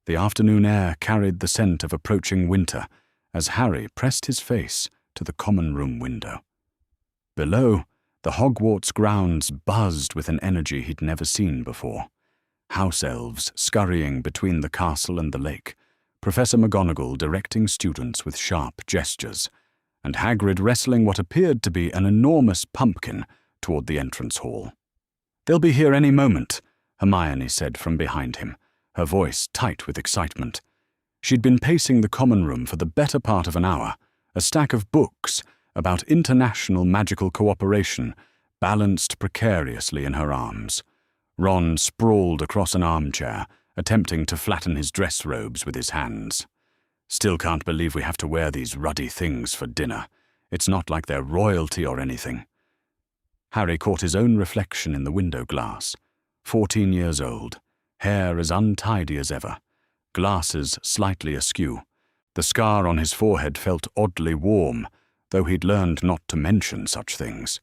The afternoon air carried the scent of approaching winter as Harry pressed his face to the common room window. Below, the Hogwarts grounds buzzed with an energy he'd never seen before. House elves scurrying between the castle and the lake, Professor McGonagall directing students with sharp gestures, and Hagrid wrestling what appeared to be an enormous pumpkin toward the entrance hall. "They'll be here any moment," Hermione said from behind him, her voice tight with excitement. She'd been pacing the common room for the better part of an hour, a stack of books about international magical cooperation balanced precariously in her arms. Ron sprawled across an armchair, attempting to flatten his dress robes with his hands. "Still can't believe we have to wear these ruddy things for dinner. It's not like they're royalty or anything." Harry caught his own reflection in the window glass. 14 years old, hair as untidy as ever, glasses slightly askew. The scar on his forehead felt oddly warm, though he'd learned not to mention such things.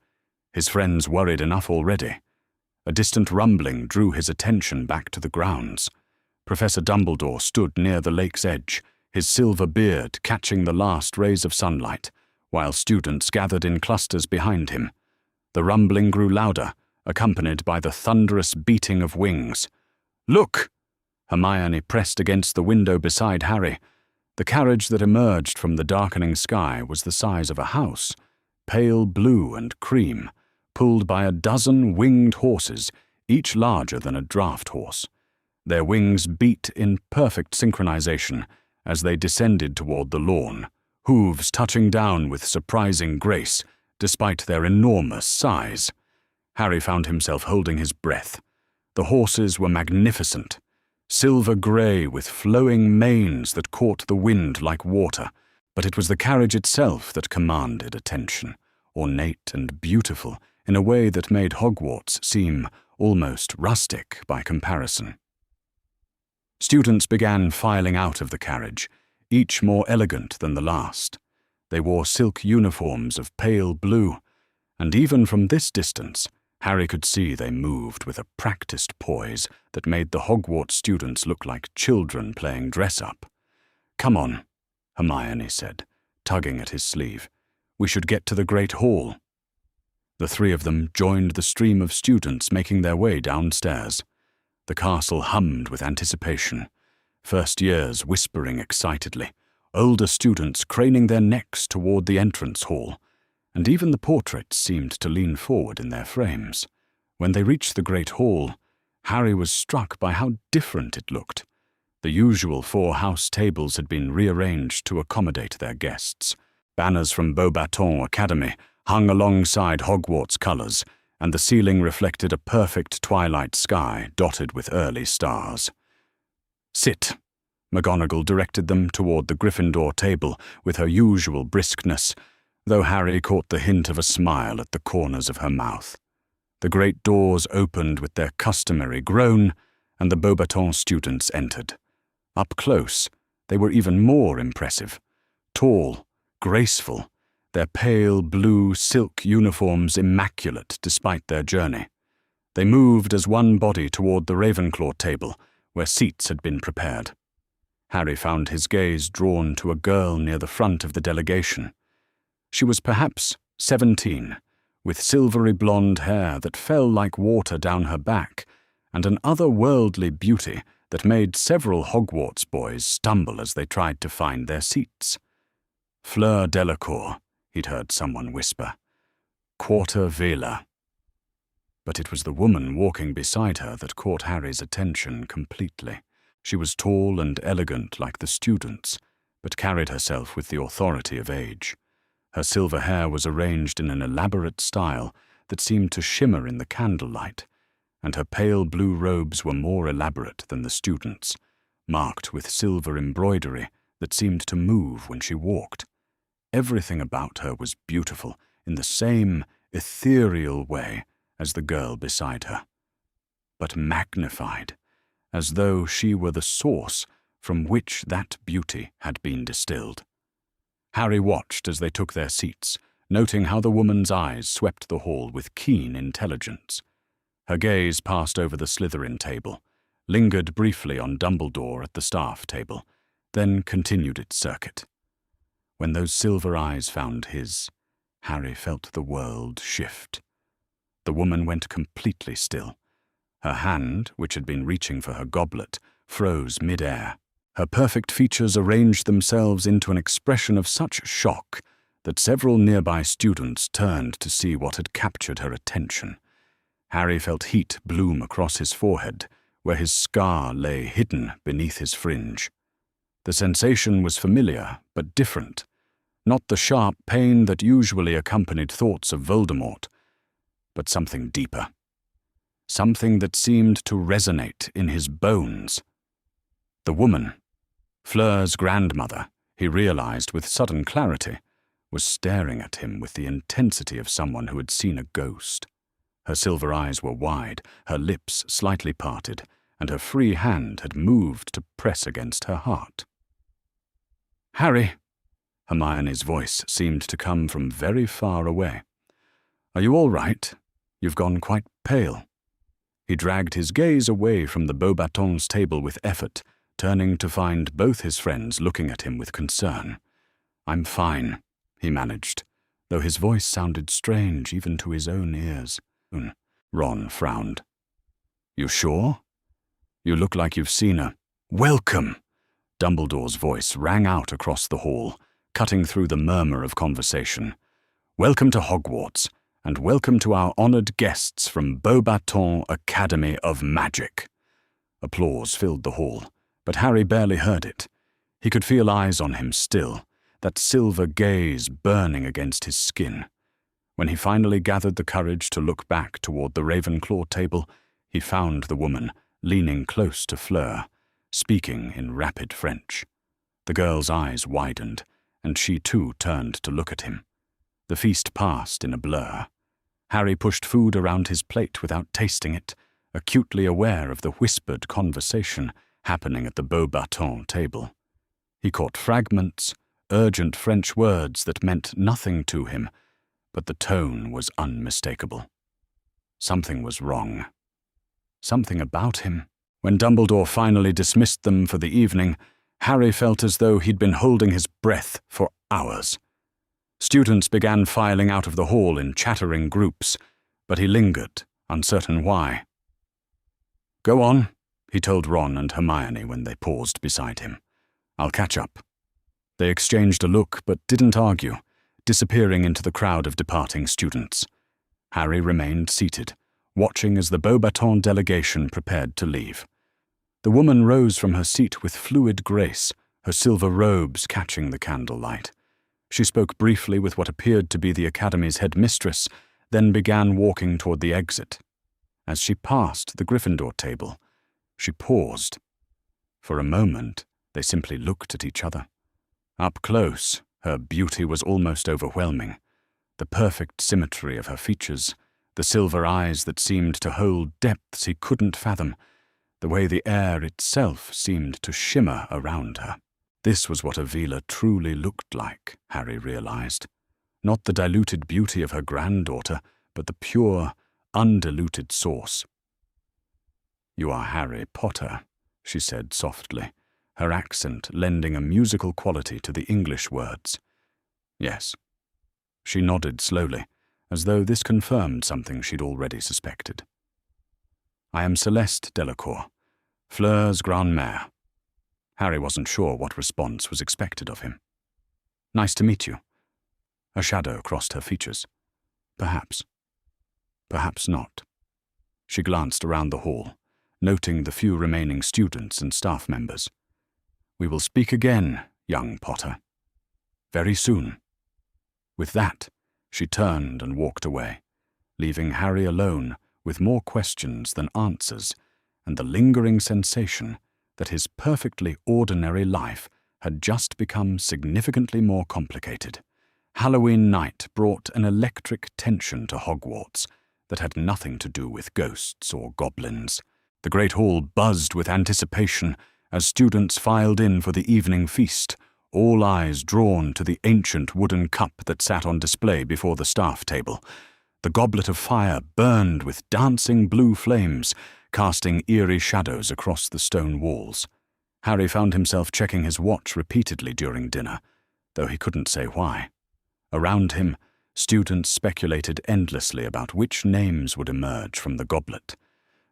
His friends worried enough already. A distant rumbling drew his attention back to the grounds. Professor Dumbledore stood near the lake's edge, his silver beard catching the last rays of sunlight, while students gathered in clusters behind him. The rumbling grew louder, accompanied by the thunderous beating of wings. "Look!" Hermione pressed against the window beside Harry. The carriage that emerged from the darkening sky was the size of a house, pale blue and cream, pulled by a dozen winged horses, each larger than a draft horse. Their wings beat in perfect synchronization as they descended toward the lawn, hooves touching down with surprising grace, despite their enormous size. Harry found himself holding his breath. The horses were magnificent, silver-grey with flowing manes that caught the wind like water, but it was the carriage itself that commanded attention, ornate and beautiful in a way that made Hogwarts seem almost rustic by comparison. Students began filing out of the carriage, each more elegant than the last. They wore silk uniforms of pale blue, and even from this distance, Harry could see they moved with a practiced poise that made the Hogwarts students look like children playing dress-up. "Come on," Hermione said, tugging at his sleeve. "We should get to the Great Hall." The three of them joined the stream of students making their way downstairs. The castle hummed with anticipation, first years whispering excitedly, older students craning their necks toward the entrance hall, and even the portraits seemed to lean forward in their frames. When they reached the Great Hall, Harry was struck by how different it looked. The usual 4 house tables had been rearranged to accommodate their guests. Banners from Beauxbatons Academy hung alongside Hogwarts colours, and the ceiling reflected a perfect twilight sky dotted with early stars. "Sit," McGonagall directed them toward the Gryffindor table with her usual briskness, though Harry caught the hint of a smile at the corners of her mouth. The great doors opened with their customary groan, and the Beauxbatons students entered. Up close, they were even more impressive. Tall, graceful, their pale blue silk uniforms immaculate despite their journey. They moved as one body toward the Ravenclaw table, where seats had been prepared. Harry found his gaze drawn to a girl near the front of the delegation. She was perhaps 17, with silvery blonde hair that fell like water down her back, and an otherworldly beauty that made several Hogwarts boys stumble as they tried to find their seats. "Fleur Delacour," he'd heard someone whisper. "Quarter Veela." But it was the woman walking beside her that caught Harry's attention completely. She was tall and elegant like the students, but carried herself with the authority of age. Her silver hair was arranged in an elaborate style that seemed to shimmer in the candlelight, and her pale blue robes were more elaborate than the students', marked with silver embroidery that seemed to move when she walked. Everything about her was beautiful in the same ethereal way as the girl beside her, but magnified, as though she were the source from which that beauty had been distilled. Harry watched as they took their seats, noting how the woman's eyes swept the hall with keen intelligence. Her gaze passed over the Slytherin table, lingered briefly on Dumbledore at the staff table, then continued its circuit. When those silver eyes found his, Harry felt the world shift. The woman went completely still. Her hand, which had been reaching for her goblet, froze mid-air. Her perfect features arranged themselves into an expression of such shock that several nearby students turned to see what had captured her attention. Harry felt heat bloom across his forehead, where his scar lay hidden beneath his fringe. The sensation was familiar, but different. Not the sharp pain that usually accompanied thoughts of Voldemort, but something deeper. Something that seemed to resonate in his bones. The woman, Fleur's grandmother, he realized with sudden clarity, was staring at him with the intensity of someone who had seen a ghost. Her silver eyes were wide, her lips slightly parted, and her free hand had moved to press against her heart. "Harry," Hermione's voice seemed to come from very far away. "Are you all right? You've gone quite pale." He dragged his gaze away from the Beauxbatons table with effort, turning to find both his friends looking at him with concern. "I'm fine," he managed, though his voice sounded strange even to his own ears. Ron frowned. "You sure? You look like you've seen a—" "Welcome!" Dumbledore's voice rang out across the hall, cutting through the murmur of conversation. "Welcome to Hogwarts, and welcome to our honored guests from Beauxbatons Academy of Magic." Applause filled the hall, but Harry barely heard it. He could feel eyes on him still, that silver gaze burning against his skin. When he finally gathered the courage to look back toward the Ravenclaw table, he found the woman leaning close to Fleur, speaking in rapid French. The girl's eyes widened, and she too turned to look at him. The feast passed in a blur. Harry pushed food around his plate without tasting it, acutely aware of the whispered conversation happening at the Beauxbatons table. He caught fragments, urgent French words that meant nothing to him, but the tone was unmistakable. Something was wrong. Something about him. When Dumbledore finally dismissed them for the evening, Harry felt as though he'd been holding his breath for hours. Students began filing out of the hall in chattering groups, but he lingered, uncertain why. "Go on," he told Ron and Hermione when they paused beside him. "I'll catch up." They exchanged a look but didn't argue, disappearing into the crowd of departing students. Harry remained seated, watching as the Beauxbatons delegation prepared to leave. The woman rose from her seat with fluid grace, her silver robes catching the candlelight. She spoke briefly with what appeared to be the Academy's headmistress, then began walking toward the exit. As she passed the Gryffindor table, she paused. For a moment, they simply looked at each other. Up close, her beauty was almost overwhelming. The perfect symmetry of her features, the silver eyes that seemed to hold depths he couldn't fathom, the way the air itself seemed to shimmer around her. This was what a Veela truly looked like, Harry realized. Not the diluted beauty of her granddaughter, but the pure, undiluted source. "You are Harry Potter," she said softly, her accent lending a musical quality to the English words. "Yes." She nodded slowly, as though this confirmed something she'd already suspected. "I am Celeste Delacour, Fleur's grand-mère." Harry wasn't sure what response was expected of him. "Nice to meet you." A shadow crossed her features. Perhaps. Perhaps not. She glanced around the hall, noting the few remaining students and staff members. "We will speak again, young Potter. Very soon." With that, she turned and walked away, leaving Harry alone with more questions than answers and the lingering sensation that his perfectly ordinary life had just become significantly more complicated. Halloween night brought an electric tension to Hogwarts that had nothing to do with ghosts or goblins. The great hall buzzed with anticipation as students filed in for the evening feast, all eyes drawn to the ancient wooden cup that sat on display before the staff table. The goblet of fire burned with dancing blue flames, casting eerie shadows across the stone walls. Harry found himself checking his watch repeatedly during dinner, though he couldn't say why. Around him, students speculated endlessly about which names would emerge from the goblet,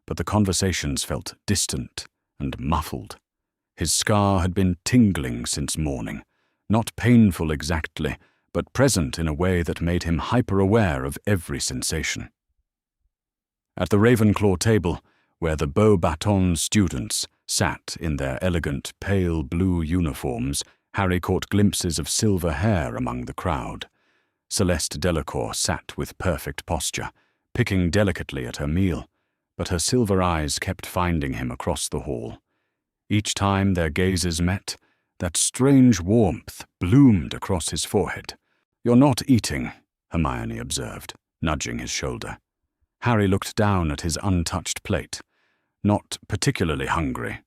but the conversations felt distant and muffled. His scar had been tingling since morning, not painful exactly, but present in a way that made him hyper-aware of every sensation. At the Ravenclaw table, where the Beauxbatons students sat in their elegant pale blue uniforms, Harry caught glimpses of silver hair among the crowd. Celeste Delacour sat with perfect posture, picking delicately at her meal, but her silver eyes kept finding him across the hall. Each time their gazes met, that strange warmth bloomed across his forehead. "You're not eating," Hermione observed, nudging his shoulder. Harry looked down at his untouched plate. "Not particularly hungry."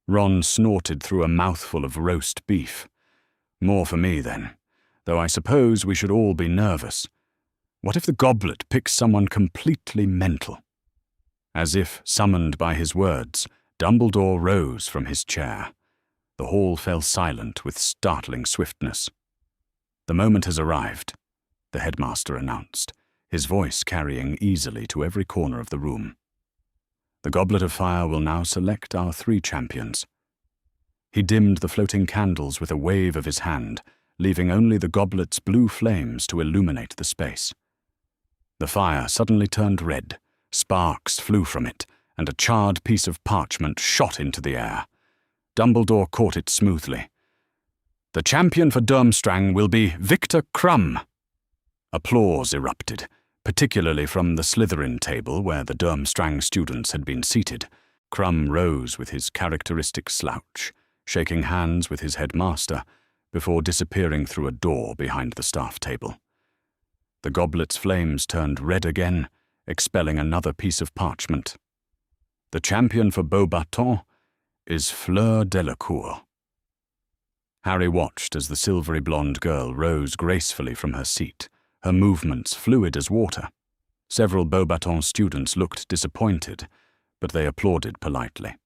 Ron snorted through a mouthful of roast beef. "More for me, then. Though I suppose we should all be nervous. What if the goblet picks someone completely mental?" As if summoned by his words, Dumbledore rose from his chair. The hall fell silent with startling swiftness. "The moment has arrived," the headmaster announced, his voice carrying easily to every corner of the room. "The Goblet of Fire will now select our 3 champions." He dimmed the floating candles with a wave of his hand, leaving only the goblet's blue flames to illuminate the space. The fire suddenly turned red, sparks flew from it, and a charred piece of parchment shot into the air. Dumbledore caught it smoothly. "The champion for Durmstrang will be Victor Krum." Applause erupted, particularly from the Slytherin table where the Durmstrang students had been seated. Krum rose with his characteristic slouch, shaking hands with his headmaster, before disappearing through a door behind the staff table. The goblet's flames turned red again, expelling another piece of parchment. "The champion for Beauxbatons is Fleur Delacour." Harry watched as the silvery blonde girl rose gracefully from her seat, her movements fluid as water. Several Beauxbatons students looked disappointed, but they applauded politely.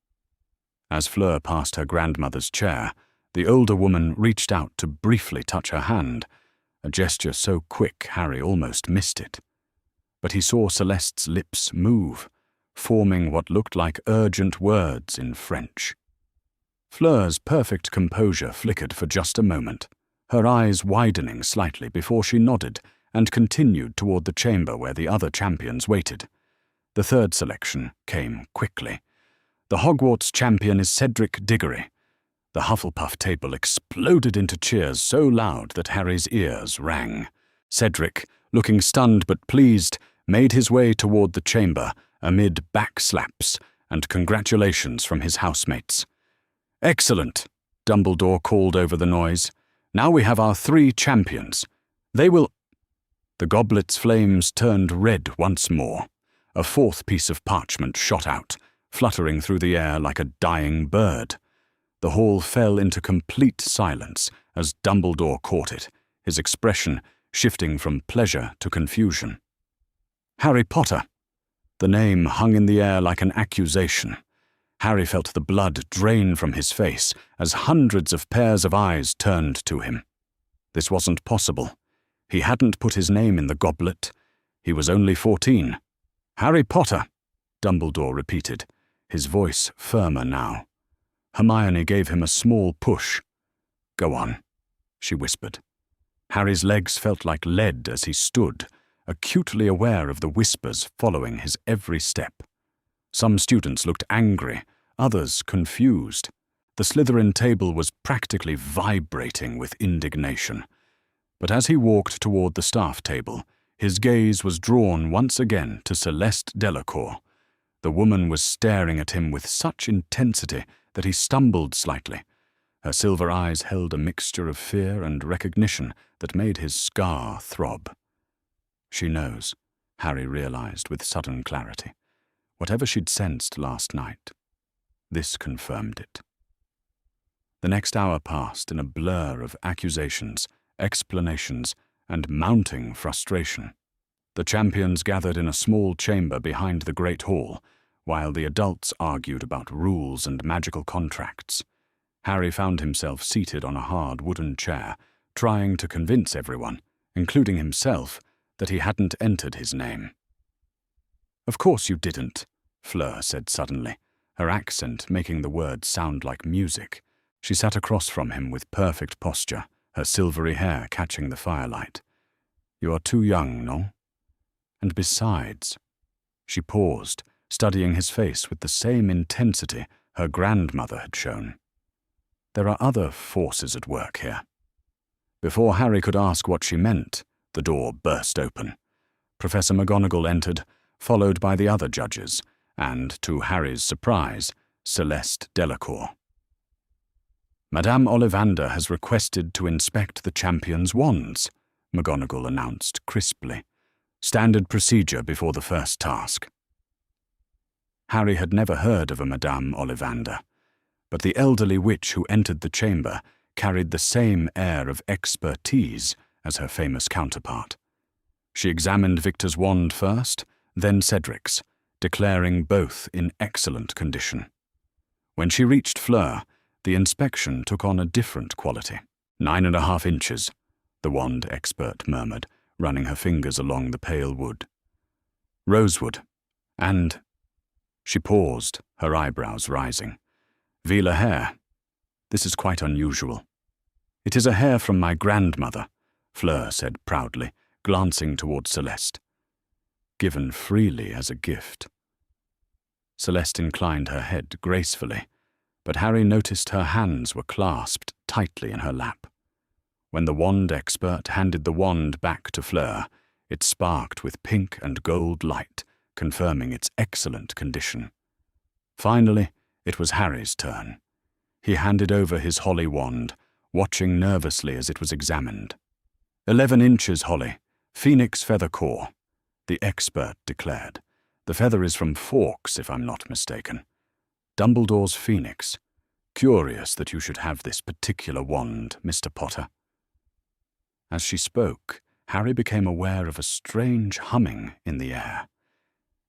As Fleur passed her grandmother's chair, the older woman reached out to briefly touch her hand, a gesture so quick Harry almost missed it. But he saw Celeste's lips move, forming what looked like urgent words in French. Fleur's perfect composure flickered for just a moment, her eyes widening slightly before she nodded and continued toward the chamber where the other champions waited. The 3rd selection came quickly. "The Hogwarts champion is Cedric Diggory." The Hufflepuff table exploded into cheers so loud that Harry's ears rang. Cedric, looking stunned but pleased, made his way toward the chamber amid backslaps and congratulations from his housemates. "Excellent," Dumbledore called over the noise. "Now we have our 3 champions. They will—" The goblet's flames turned red once more. A 4th piece of parchment shot out, fluttering through the air like a dying bird. The hall fell into complete silence as Dumbledore caught it, his expression shifting from pleasure to confusion. "Harry Potter." The name hung in the air like an accusation. Harry felt the blood drain from his face as hundreds of pairs of eyes turned to him. This wasn't possible. He hadn't put his name in the goblet. He was only 14. "Harry Potter," Dumbledore repeated, his voice firmer now. Hermione gave him a small push. "Go on," she whispered. Harry's legs felt like lead as he stood, acutely aware of the whispers following his every step. Some students looked angry, others confused. The Slytherin table was practically vibrating with indignation. But as he walked toward the staff table, his gaze was drawn once again to Celeste Delacour. The woman was staring at him with such intensity that he stumbled slightly. Her silver eyes held a mixture of fear and recognition that made his scar throb. She knows, Harry realized with sudden clarity. Whatever she'd sensed last night, this confirmed it. The next hour passed in a blur of accusations, explanations, and mounting frustration. The champions gathered in a small chamber behind the Great Hall, while the adults argued about rules and magical contracts. Harry found himself seated on a hard wooden chair, trying to convince everyone, including himself, that he hadn't entered his name. "Of course you didn't," Fleur said suddenly, her accent making the words sound like music. She sat across from him with perfect posture, her silvery hair catching the firelight. "You are too young, no? And besides—" She paused, studying his face with the same intensity her grandmother had shown. "There are other forces at work here." Before Harry could ask what she meant, the door burst open. Professor McGonagall entered, followed by the other judges, and, to Harry's surprise, Celeste Delacour. "Madame Ollivander has requested to inspect the champions' wands," McGonagall announced crisply. "Standard procedure before the first task." Harry had never heard of a Madame Ollivander, but the elderly witch who entered the chamber carried the same air of expertise as her famous counterpart. She examined Victor's wand first, then Cedric's, declaring both in excellent condition. When she reached Fleur, the inspection took on a different quality. 9.5 inches, the wand expert murmured, running her fingers along the pale wood. "Rosewood, and—" She paused, her eyebrows rising. "Veela hair. This is quite unusual." "It is a hair from my grandmother," Fleur said proudly, glancing toward Celeste. "Given freely as a gift." Celeste inclined her head gracefully, but Harry noticed her hands were clasped tightly in her lap. When the wand expert handed the wand back to Fleur, it sparked with pink and gold light, confirming its excellent condition. Finally, it was Harry's turn. He handed over his holly wand, watching nervously as it was examined. 11 inches holly, phoenix feather core, the expert declared. "The feather is from Fawkes, if I'm not mistaken. Dumbledore's phoenix. Curious that you should have this particular wand, Mr. Potter." As she spoke, Harry became aware of a strange humming in the air.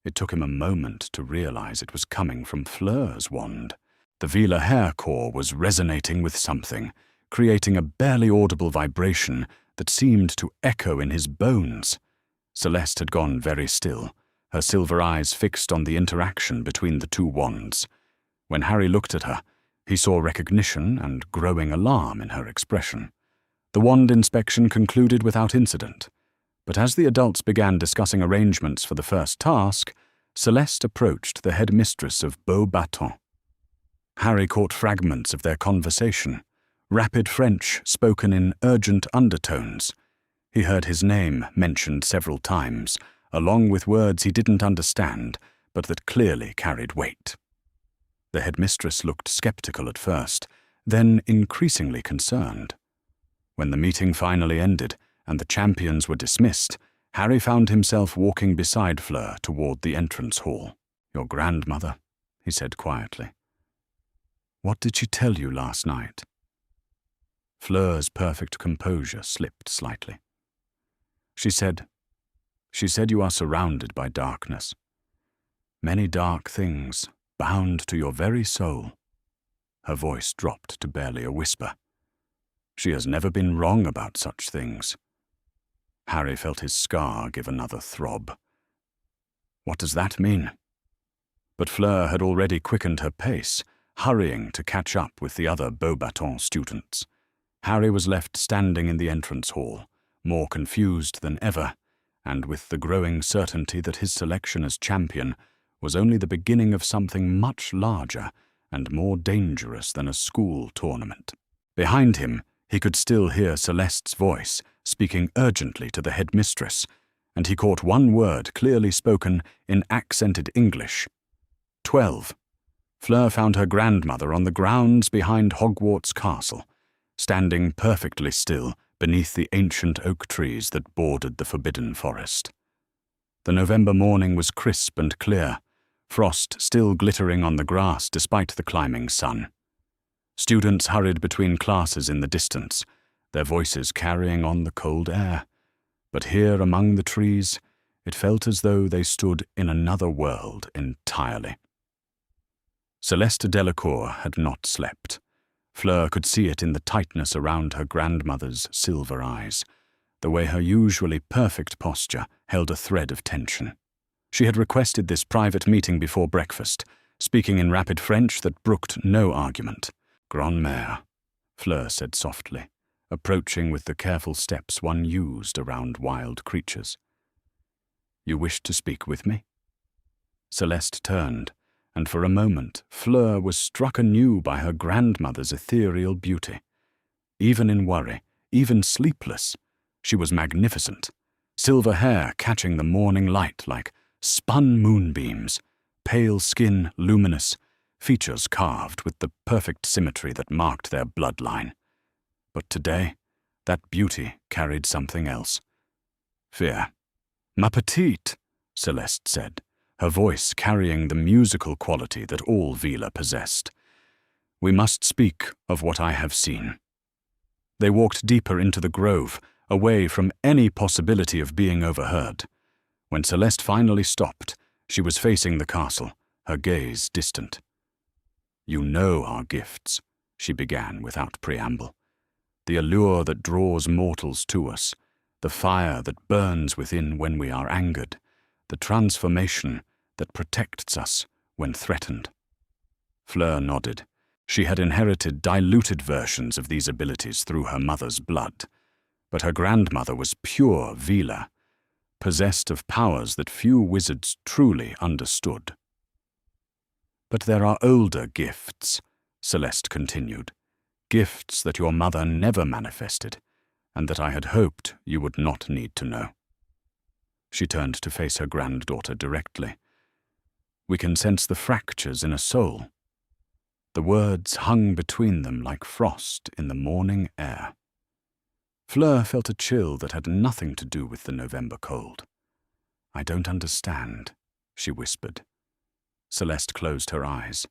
It took him a moment to realize it was coming from Fleur's wand. The Veela hair core was resonating with something, creating a barely audible vibration that seemed to echo in his bones. Celeste had gone very still, her silver eyes fixed on the interaction between the two wands. When Harry looked at her, he saw recognition and growing alarm in her expression. The wand inspection concluded without incident, but as the adults began discussing arrangements for the first task, Celeste approached the headmistress of Beauxbatons. Harry caught fragments of their conversation, rapid French spoken in urgent undertones. He heard his name mentioned several times, along with words he didn't understand, but that clearly carried weight. The headmistress looked skeptical at first, then increasingly concerned. When the meeting finally ended and the champions were dismissed, Harry found himself walking beside Fleur toward the entrance hall. "Your grandmother," he said quietly. "What did she tell you last night?" Fleur's perfect composure slipped slightly. She said you are surrounded by darkness. Many dark things, bound to your very soul." Her voice dropped to barely a whisper. "She has never been wrong about such things." Harry felt his scar give another throb. "What does that mean?" But Fleur had already quickened her pace, hurrying to catch up with the other Beauxbatons students. Harry was left standing in the entrance hall, more confused than ever, and with the growing certainty that his selection as champion was only the beginning of something much larger and more dangerous than a school tournament. Behind him, he could still hear Celeste's voice, speaking urgently to the headmistress, and he caught one word clearly spoken in accented English. 12. Fleur found her grandmother on the grounds behind Hogwarts Castle, standing perfectly still beneath the ancient oak trees that bordered the Forbidden Forest. The November morning was crisp and clear, frost still glittering on the grass despite the climbing sun. Students hurried between classes in the distance, their voices carrying on the cold air. But here among the trees, it felt as though they stood in another world entirely. Celeste Delacour had not slept. Fleur could see it in the tightness around her grandmother's silver eyes, the way her usually perfect posture held a thread of tension. She had requested this private meeting before breakfast, speaking in rapid French that brooked no argument. "Grand-mère," Fleur said softly, approaching with the careful steps one used around wild creatures. "You wished to speak with me?" Celeste turned, and for a moment Fleur was struck anew by her grandmother's ethereal beauty. Even in worry, even sleepless, she was magnificent, silver hair catching the morning light like spun moonbeams, pale skin luminous, features carved with the perfect symmetry that marked their bloodline. But today, that beauty carried something else. Fear. "Ma petite," Celeste said, her voice carrying the musical quality that all Veela possessed. "We must speak of what I have seen." They walked deeper into the grove, away from any possibility of being overheard. When Celeste finally stopped, she was facing the castle, her gaze distant. "You know our gifts," she began without preamble. "The allure that draws mortals to us, the fire that burns within when we are angered, the transformation that protects us when threatened." Fleur nodded. She had inherited diluted versions of these abilities through her mother's blood, but her grandmother was pure Veela, possessed of powers that few wizards truly understood. "But there are older gifts," Celeste continued, "gifts that your mother never manifested, and that I had hoped you would not need to know." She turned to face her granddaughter directly. "We can sense the fractures in a soul." The words hung between them like frost in the morning air. Fleur felt a chill that had nothing to do with the November cold. "I don't understand," she whispered. Celeste closed her eyes,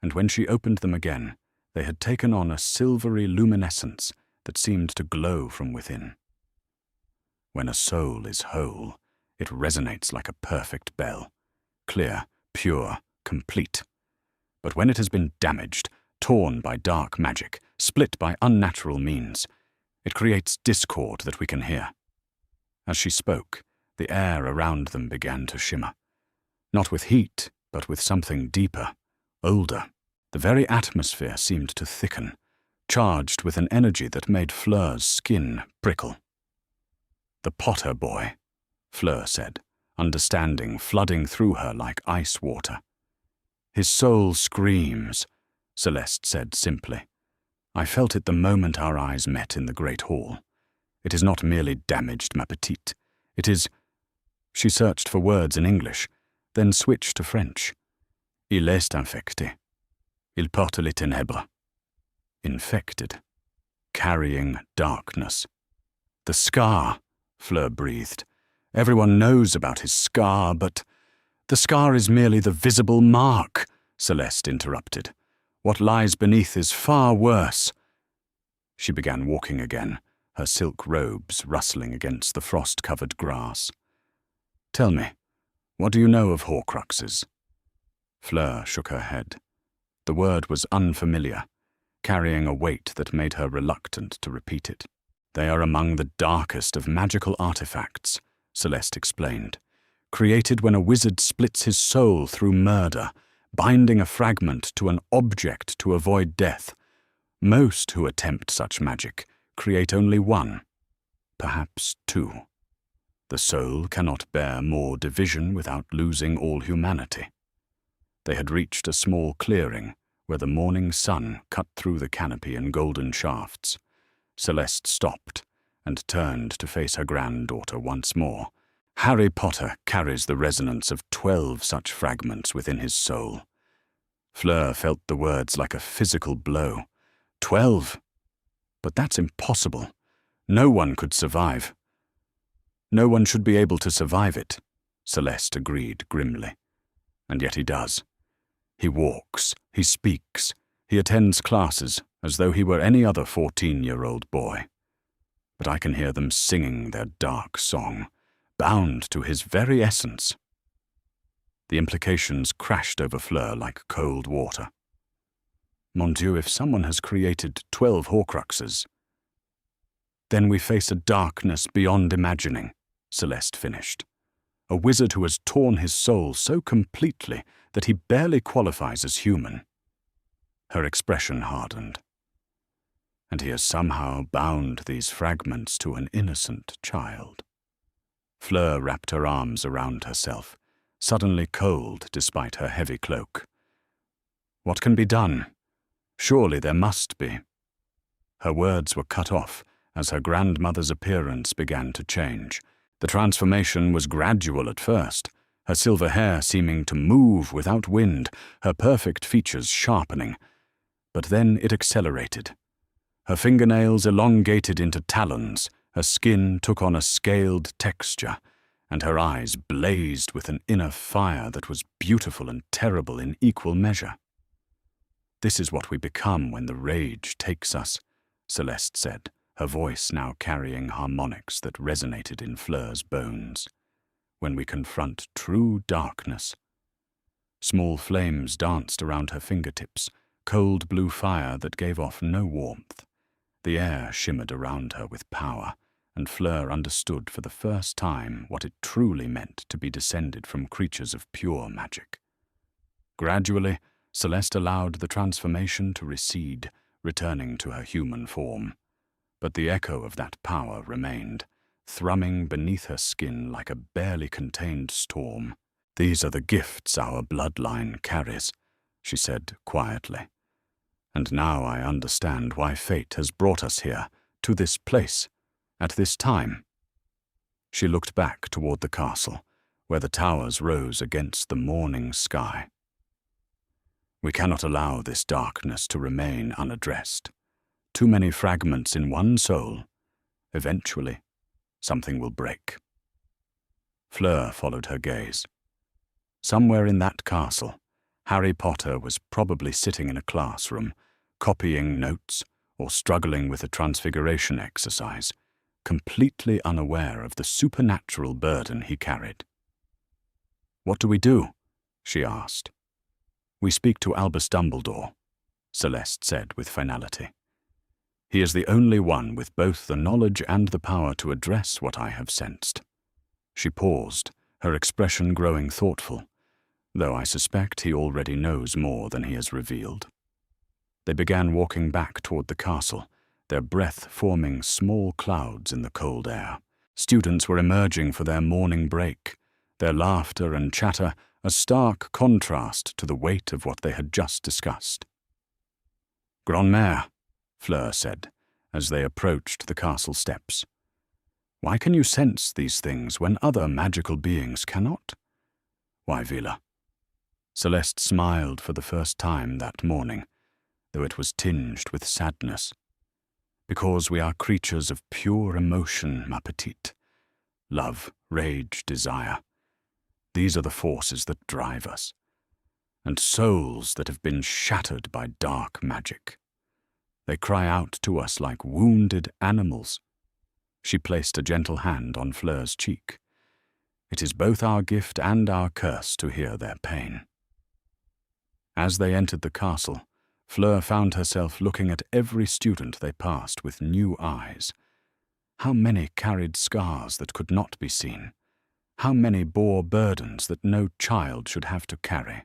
and when she opened them again, they had taken on a silvery luminescence that seemed to glow from within. When a soul is whole, it resonates like a perfect bell, clear, pure, complete. But when it has been damaged, torn by dark magic, split by unnatural means, it creates discord that we can hear. As she spoke, the air around them began to shimmer. Not with heat, but with something deeper, older. The very atmosphere seemed to thicken, charged with an energy that made Fleur's skin prickle. "The Potter boy," Fleur said, understanding flooding through her like ice water. "His soul screams," Celeste said simply. "I felt it the moment our eyes met in the great hall. It is not merely damaged, ma petite. It is—" She searched for words in English, then switched to French. "Il est infecté. Il porte les ténèbres." Infected. Carrying darkness. "The scar," Fleur breathed. "Everyone knows about his scar, but—" "The scar is merely the visible mark," Celeste interrupted. "What lies beneath is far worse." She began walking again, her silk robes rustling against the frost-covered grass. "Tell me, what do you know of Horcruxes?" Fleur shook her head. The word was unfamiliar, carrying a weight that made her reluctant to repeat it. "They are among the darkest of magical artifacts," Celeste explained, "created when a wizard splits his soul through murder, binding a fragment to an object to avoid death. Most who attempt such magic create only one, perhaps two. The soul cannot bear more division without losing all humanity." They had reached a small clearing where the morning sun cut through the canopy in golden shafts. Celeste stopped and turned to face her granddaughter once more. "Harry Potter carries the resonance of 12 such fragments within his soul." Fleur felt the words like a physical blow. 12? But that's impossible. No one could survive. "No one should be able to survive it," Celeste agreed grimly. "And yet he does. He walks, he speaks, he attends classes as though he were any other 14-year-old boy. But I can hear them singing their dark song, bound to his very essence." The implications crashed over Fleur like cold water. Mon Dieu, if someone has created 12 Horcruxes. Then we face a darkness beyond imagining, Celeste finished. A wizard who has torn his soul so completely that he barely qualifies as human. Her expression hardened. And he has somehow bound these fragments to an innocent child. Fleur wrapped her arms around herself, suddenly cold despite her heavy cloak. What can be done? Surely there must be. Her words were cut off as her grandmother's appearance began to change. The transformation was gradual at first, her silver hair seeming to move without wind, her perfect features sharpening. But then it accelerated. Her fingernails elongated into talons, her skin took on a scaled texture, and her eyes blazed with an inner fire that was beautiful and terrible in equal measure. "This is what we become when the rage takes us," Celeste said, her voice now carrying harmonics that resonated in Fleur's bones. "When we confront true darkness." Small flames danced around her fingertips, cold blue fire that gave off no warmth. The air shimmered around her with power, and Fleur understood for the first time what it truly meant to be descended from creatures of pure magic. Gradually, Celeste allowed the transformation to recede, returning to her human form. But the echo of that power remained, thrumming beneath her skin like a barely contained storm. "These are the gifts our bloodline carries," she said quietly. "And now I understand why fate has brought us here, to this place, at this time." She looked back toward the castle, where the towers rose against the morning sky. "We cannot allow this darkness to remain unaddressed. Too many fragments in one soul. Eventually, something will break." Fleur followed her gaze. Somewhere in that castle, Harry Potter was probably sitting in a classroom, copying notes or struggling with a transfiguration exercise, completely unaware of the supernatural burden he carried. "What do we do?" she asked. "We speak to Albus Dumbledore," Celeste said with finality. "He is the only one with both the knowledge and the power to address what I have sensed." She paused, her expression growing thoughtful, though I suspect he already knows more than he has revealed. They began walking back toward the castle, their breath forming small clouds in the cold air. Students were emerging for their morning break, their laughter and chatter a stark contrast to the weight of what they had just discussed. "Grandmère," Fleur said, as they approached the castle steps. "Why can you sense these things when other magical beings cannot?" "Why, Veela?" Celeste smiled for the first time that morning, though it was tinged with sadness. "Because we are creatures of pure emotion, ma petite. Love, rage, desire. These are the forces that drive us. And souls that have been shattered by dark magic. They cry out to us like wounded animals." She placed a gentle hand on Fleur's cheek. "It is both our gift and our curse to hear their pain." As they entered the castle, Fleur found herself looking at every student they passed with new eyes. How many carried scars that could not be seen? How many bore burdens that no child should have to carry?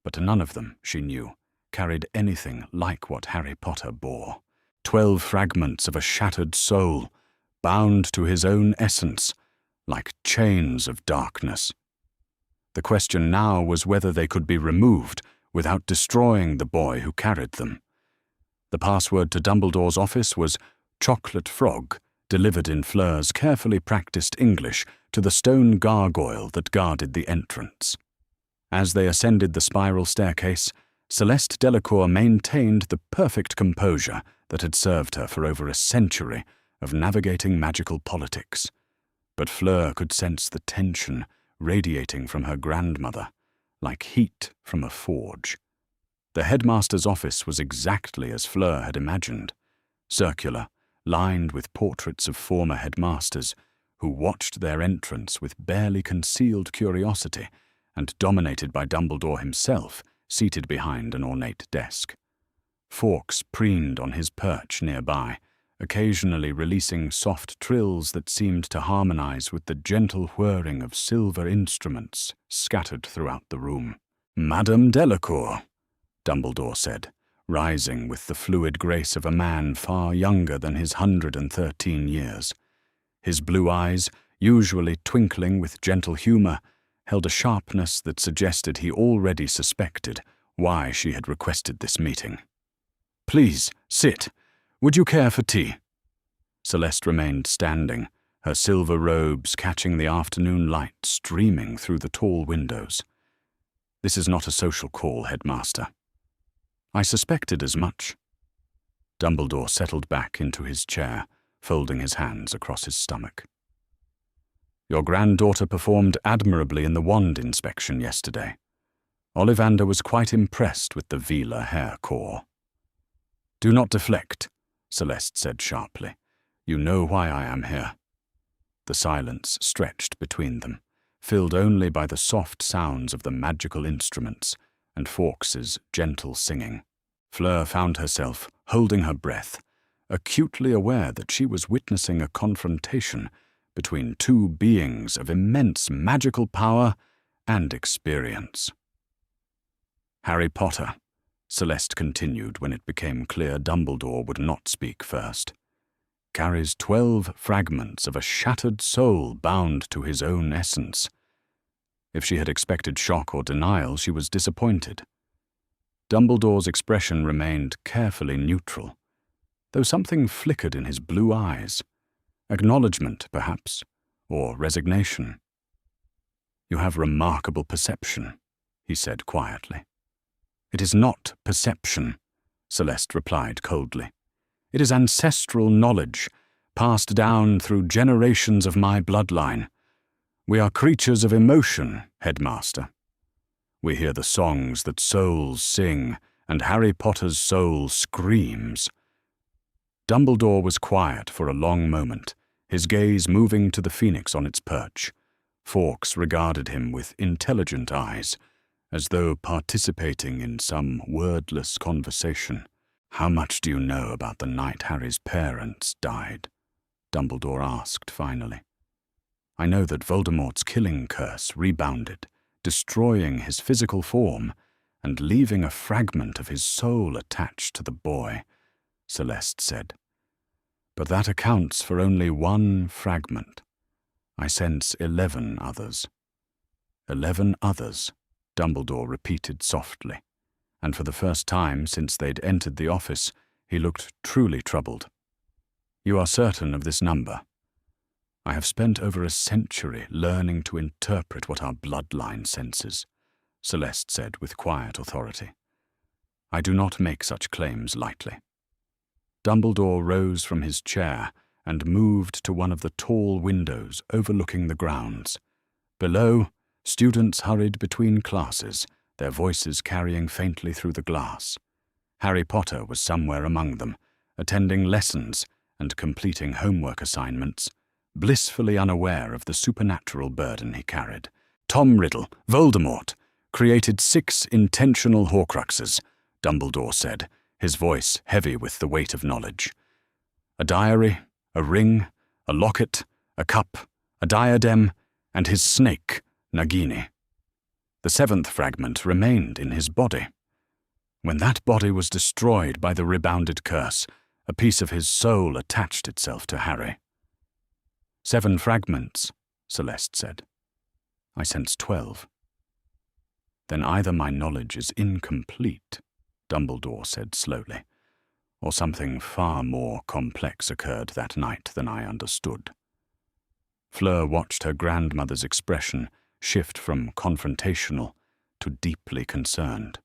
But none of them, she knew, carried anything like what Harry Potter bore. 12 fragments of a shattered soul, bound to his own essence, like chains of darkness. The question now was whether they could be removed without destroying the boy who carried them. The password to Dumbledore's office was "Chocolate Frog," delivered in Fleur's carefully practiced English to the stone gargoyle that guarded the entrance. As they ascended the spiral staircase, Celeste Delacour maintained the perfect composure that had served her for over a century of navigating magical politics. But Fleur could sense the tension radiating from her grandmother, like heat from a forge. The headmaster's office was exactly as Fleur had imagined, circular, lined with portraits of former headmasters who watched their entrance with barely concealed curiosity and dominated by Dumbledore himself, seated behind an ornate desk. Fawkes preened on his perch nearby, occasionally releasing soft trills that seemed to harmonize with the gentle whirring of silver instruments scattered throughout the room. "Madame Delacour," Dumbledore said, rising with the fluid grace of a man far younger than his 113 years. His blue eyes, usually twinkling with gentle humor, held a sharpness that suggested he already suspected why she had requested this meeting. "Please, sit. Would you care for tea?" Celeste remained standing, her silver robes catching the afternoon light streaming through the tall windows. "This is not a social call, Headmaster." "I suspected as much." Dumbledore settled back into his chair, folding his hands across his stomach. "Your granddaughter performed admirably in the wand inspection yesterday. Ollivander was quite impressed with the Veela hair core." "Do not deflect," Celeste said sharply. "You know why I am here." The silence stretched between them, filled only by the soft sounds of the magical instruments and Fawkes's gentle singing. Fleur found herself holding her breath, acutely aware that she was witnessing a confrontation between two beings of immense magical power and experience. "Harry Potter," Celeste continued when it became clear Dumbledore would not speak first, "carries 12 fragments of a shattered soul bound to his own essence." If she had expected shock or denial, she was disappointed. Dumbledore's expression remained carefully neutral, though something flickered in his blue eyes. Acknowledgement, perhaps, or resignation. "You have remarkable perception," he said quietly. "It is not perception," Celeste replied coldly. "It is ancestral knowledge, passed down through generations of my bloodline. We are creatures of emotion, Headmaster. We hear the songs that souls sing, and Harry Potter's soul screams." Dumbledore was quiet for a long moment, his gaze moving to the phoenix on its perch. Fawkes regarded him with intelligent eyes, as though participating in some wordless conversation. "How much do you know about the night Harry's parents died?" Dumbledore asked finally. "I know that Voldemort's killing curse rebounded, destroying his physical form and leaving a fragment of his soul attached to the boy," Celeste said. "But that accounts for only one fragment. I sense 11 others." 11 others, Dumbledore repeated softly, and for the first time since they'd entered the office, he looked truly troubled. "You are certain of this number?" "I have spent over a century learning to interpret what our bloodline senses," Celeste said with quiet authority. "I do not make such claims lightly." Dumbledore rose from his chair and moved to one of the tall windows overlooking the grounds. Below, students hurried between classes, their voices carrying faintly through the glass. Harry Potter was somewhere among them, attending lessons and completing homework assignments, blissfully unaware of the supernatural burden he carried. "Tom Riddle, Voldemort, created 6 intentional Horcruxes," Dumbledore said, his voice heavy with the weight of knowledge. "A diary, a ring, a locket, a cup, a diadem, and his snake, Nagini. The 7th fragment remained in his body. When that body was destroyed by the rebounded curse, a piece of his soul attached itself to Harry." 7 fragments, Celeste said. "I sense 12. "Then either my knowledge is incomplete," Dumbledore said slowly, "or something far more complex occurred that night than I understood." Fleur watched her grandmother's expression shift from confrontational to deeply concerned.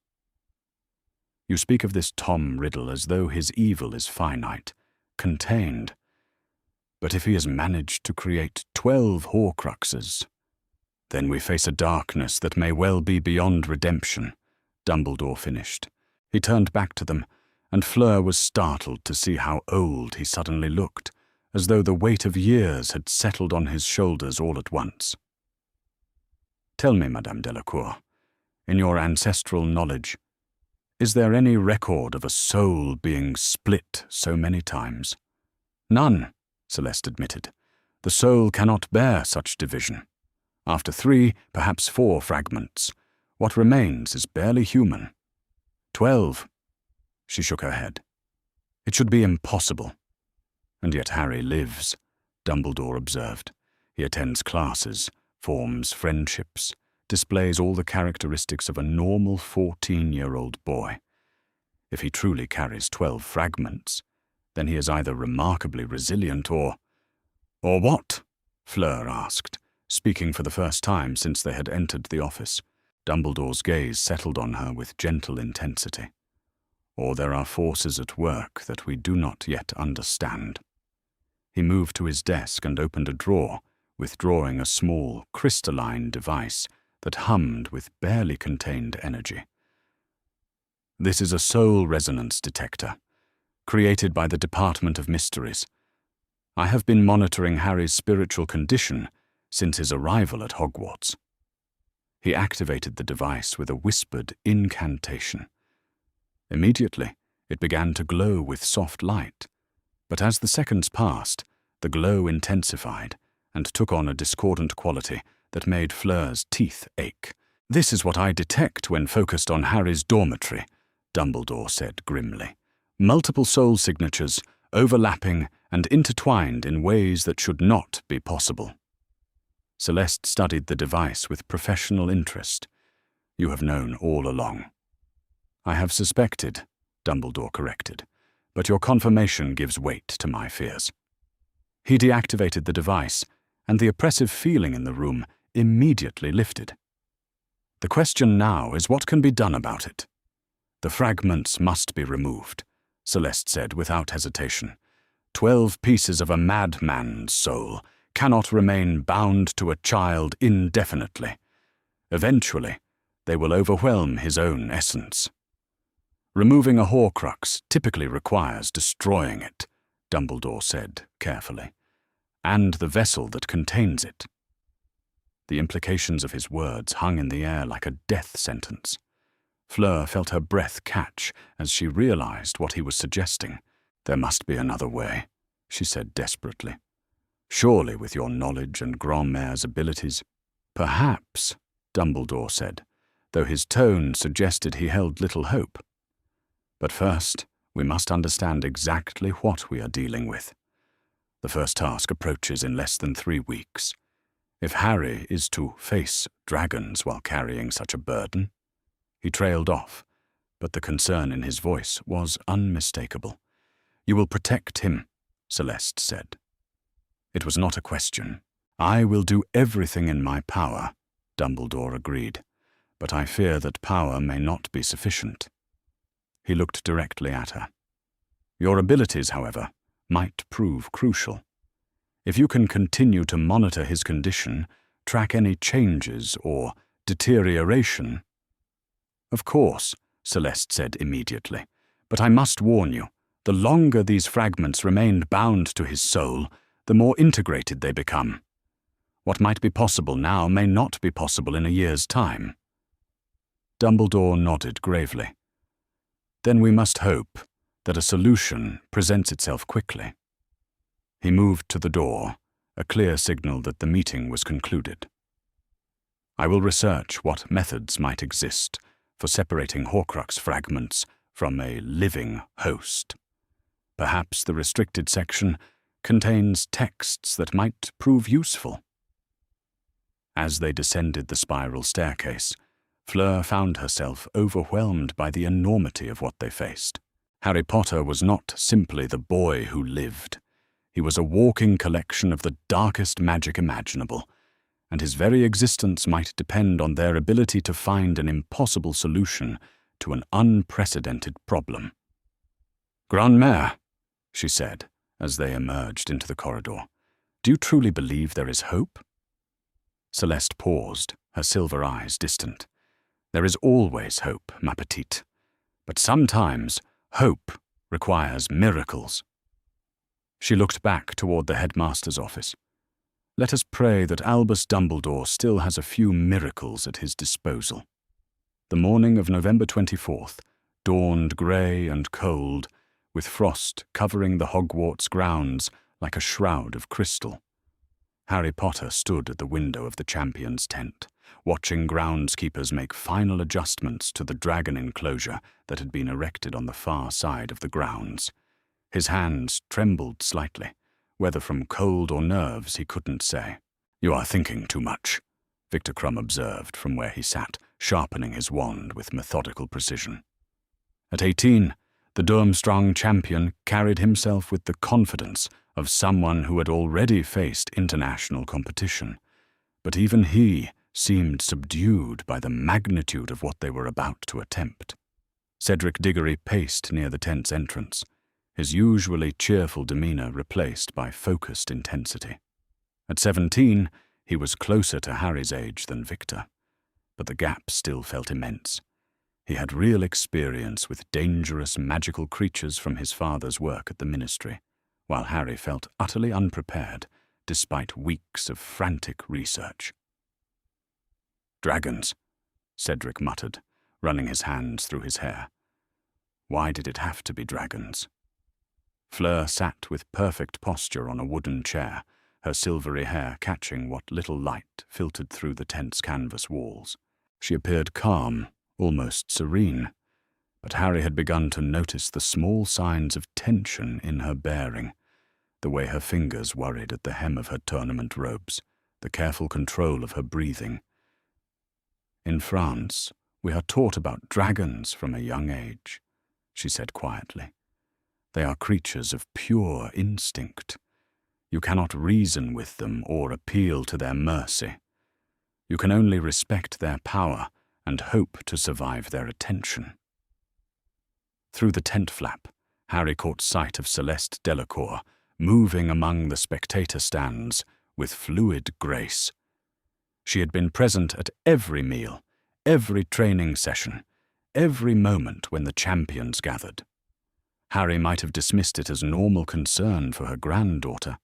"You speak of this Tom Riddle as though his evil is finite, contained. But if he has managed to create 12 Horcruxes, then we face a darkness that may well be beyond redemption," Dumbledore finished. He turned back to them, and Fleur was startled to see how old he suddenly looked, as though the weight of years had settled on his shoulders all at once. "Tell me, Madame Delacour, in your ancestral knowledge, Is there any record of a soul being split so many times? None, Celeste admitted. The soul cannot bear such division. After 3, perhaps 4 fragments, what remains is barely human. 12. She shook her head. It should be impossible. And yet Harry lives, Dumbledore observed. He attends classes, forms friendships, displays all the characteristics of a normal 14-year-old boy. If he truly carries 12 fragments, then he is either remarkably resilient or— "Or what?" Fleur asked, speaking for the first time since they had entered the office. Dumbledore's gaze settled on her with gentle intensity. "Or there are forces at work that we do not yet understand." He moved to his desk and opened a drawer, withdrawing a small, crystalline device that hummed with barely contained energy. "This is a soul resonance detector, created by the Department of Mysteries. I have been monitoring Harry's spiritual condition since his arrival at Hogwarts." He activated the device with a whispered incantation. Immediately, it began to glow with soft light, but as the seconds passed, the glow intensified and took on a discordant quality that made Fleur's teeth ache. "This is what I detect when focused on Harry's dormitory," Dumbledore said grimly. "Multiple soul signatures, overlapping and intertwined in ways that should not be possible." Celeste studied the device with professional interest. "You have known all along." "I have suspected," Dumbledore corrected, "but your confirmation gives weight to my fears." He deactivated the device, and the oppressive feeling in the room immediately lifted. "The question now is what can be done about it." "The fragments must be removed," Celeste said without hesitation. 12 pieces of a madman's soul cannot remain bound to a child indefinitely. Eventually, they will overwhelm his own essence. "Removing a Horcrux typically requires destroying it," Dumbledore said carefully, "and the vessel that contains it." The implications of his words hung in the air like a death sentence. Fleur felt her breath catch as she realized what he was suggesting. "There must be another way," she said desperately. "Surely with your knowledge and Grand-Mère's abilities." "Perhaps," Dumbledore said, though his tone suggested he held little hope. "But first, we must understand exactly what we are dealing with. The first task approaches in less than 3 weeks. If Harry is to face dragons while carrying such a burden—" He trailed off, but the concern in his voice was unmistakable. "You will protect him," Celeste said. It was not a question. "I will do everything in my power," Dumbledore agreed, "but I fear that power may not be sufficient." He looked directly at her. "Your abilities, however, might prove crucial. If you can continue to monitor his condition, track any changes or deterioration—" "Of course," Celeste said immediately, "but I must warn you, the longer these fragments remain bound to his soul, the more integrated they become. What might be possible now may not be possible in a year's time." Dumbledore nodded gravely. "Then we must hope that a solution presents itself quickly." He moved to the door, a clear signal that the meeting was concluded. "I will research what methods might exist for separating Horcrux fragments from a living host. Perhaps the restricted section contains texts that might prove useful." As they descended the spiral staircase, Fleur found herself overwhelmed by the enormity of what they faced. Harry Potter was not simply the boy who lived. He was a walking collection of the darkest magic imaginable, and his very existence might depend on their ability to find an impossible solution to an unprecedented problem. "Grand-Mère," she said, as they emerged into the corridor, "do you truly believe there is hope?" Celeste paused, her silver eyes distant. "There is always hope, ma petite. But sometimes hope requires miracles." She looked back toward the headmaster's office. "Let us pray that Albus Dumbledore still has a few miracles at his disposal." The morning of November 24th, dawned grey and cold, with frost covering the Hogwarts grounds like a shroud of crystal. Harry Potter stood at the window of the Champions' tent, watching groundskeepers make final adjustments to the dragon enclosure that had been erected on the far side of the grounds. His hands trembled slightly, whether from cold or nerves he couldn't say. "You are thinking too much," Victor Crumb observed from where he sat, sharpening his wand with methodical precision. At 18, the Durmstrang champion carried himself with the confidence of someone who had already faced international competition, but even he seemed subdued by the magnitude of what they were about to attempt. Cedric Diggory paced near the tent's entrance, his usually cheerful demeanor replaced by focused intensity. At 17, he was closer to Harry's age than Victor, but the gap still felt immense. He had real experience with dangerous magical creatures from his father's work at the Ministry, while Harry felt utterly unprepared, despite weeks of frantic research. "Dragons," Cedric muttered, running his hands through his hair. Why did it have to be dragons? Fleur sat with perfect posture on a wooden chair, her silvery hair catching what little light filtered through the tent's canvas walls. She appeared calm, almost serene, but Harry had begun to notice the small signs of tension in her bearing, the way her fingers worried at the hem of her tournament robes, the careful control of her breathing. "In France, we are taught about dragons from a young age," she said quietly. "They are creatures of pure instinct. You cannot reason with them or appeal to their mercy. You can only respect their power and hope to survive their attention." Through the tent flap, Harry caught sight of Celeste Delacour, moving among the spectator stands with fluid grace. She had been present at every meal, every training session, every moment when the champions gathered. Harry might have dismissed it as normal concern for her granddaughter,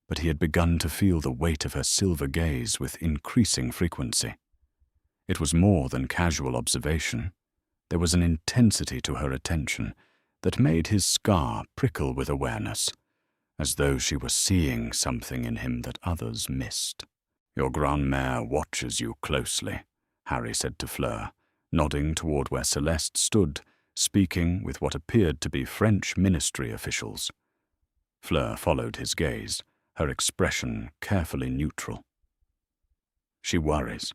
but he had begun to feel the weight of her silver gaze with increasing frequency. It was more than casual observation. There was an intensity to her attention that made his scar prickle with awareness, as though she were seeing something in him that others missed. "Your grandmère watches you closely," Harry said to Fleur, nodding toward where Celeste stood, speaking with what appeared to be French ministry officials. Fleur followed his gaze, her expression carefully neutral. "She worries.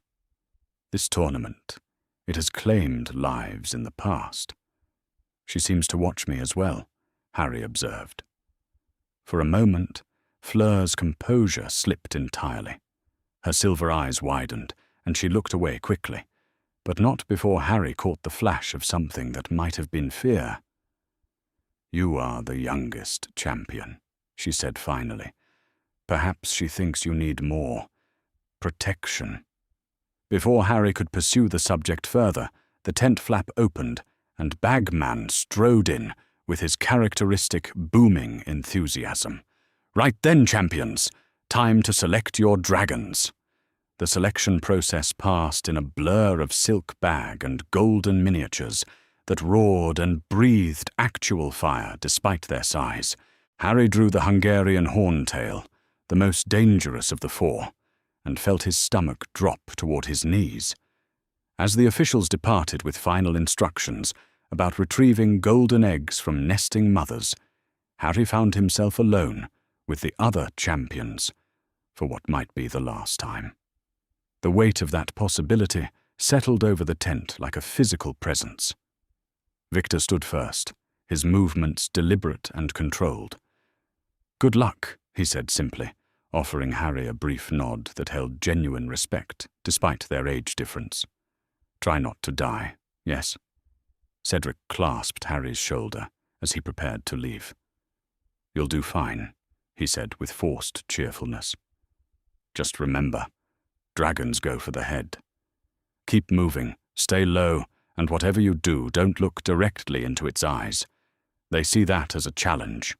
This tournament, it has claimed lives in the past. She seems to watch me as well," Harry observed. For a moment, Fleur's composure slipped entirely. Her silver eyes widened, and she looked away quickly, but not before Harry caught the flash of something that might have been fear. "You are the youngest champion," she said finally. "Perhaps she thinks you need more protection." Before Harry could pursue the subject further, the tent flap opened, and Bagman strode in with his characteristic booming enthusiasm. "Right then, champions! Time to select your dragons." The selection process passed in a blur of silk bag and golden miniatures that roared and breathed actual fire despite their size. Harry drew the Hungarian horntail, the most dangerous of the four, and felt his stomach drop toward his knees. As the officials departed with final instructions about retrieving golden eggs from nesting mothers, Harry found himself alone with the other champions for what might be the last time. The weight of that possibility settled over the tent like a physical presence. Victor stood first, his movements deliberate and controlled. "Good luck," he said simply, offering Harry a brief nod that held genuine respect, despite their age difference. "Try not to die, yes?" Cedric clasped Harry's shoulder as he prepared to leave. "You'll do fine," he said with forced cheerfulness. "Just remember, dragons go for the head. Keep moving, stay low, and whatever you do, don't look directly into its eyes. They see that as a challenge."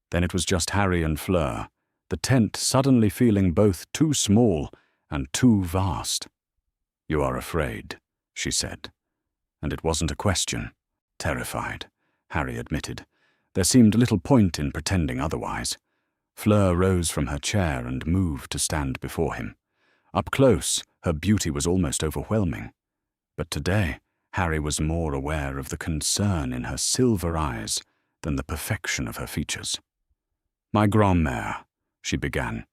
Then it was just Harry and Fleur, the tent suddenly feeling both too small and too vast. "You are afraid," she said, and it wasn't a question, Terrified, Harry admitted. There seemed little point in pretending otherwise. Fleur rose from her chair and moved to stand before him. Up close, her beauty was almost overwhelming. But today, Harry was more aware of the concern in her silver eyes than the perfection of her features. "My grand-mère," she began,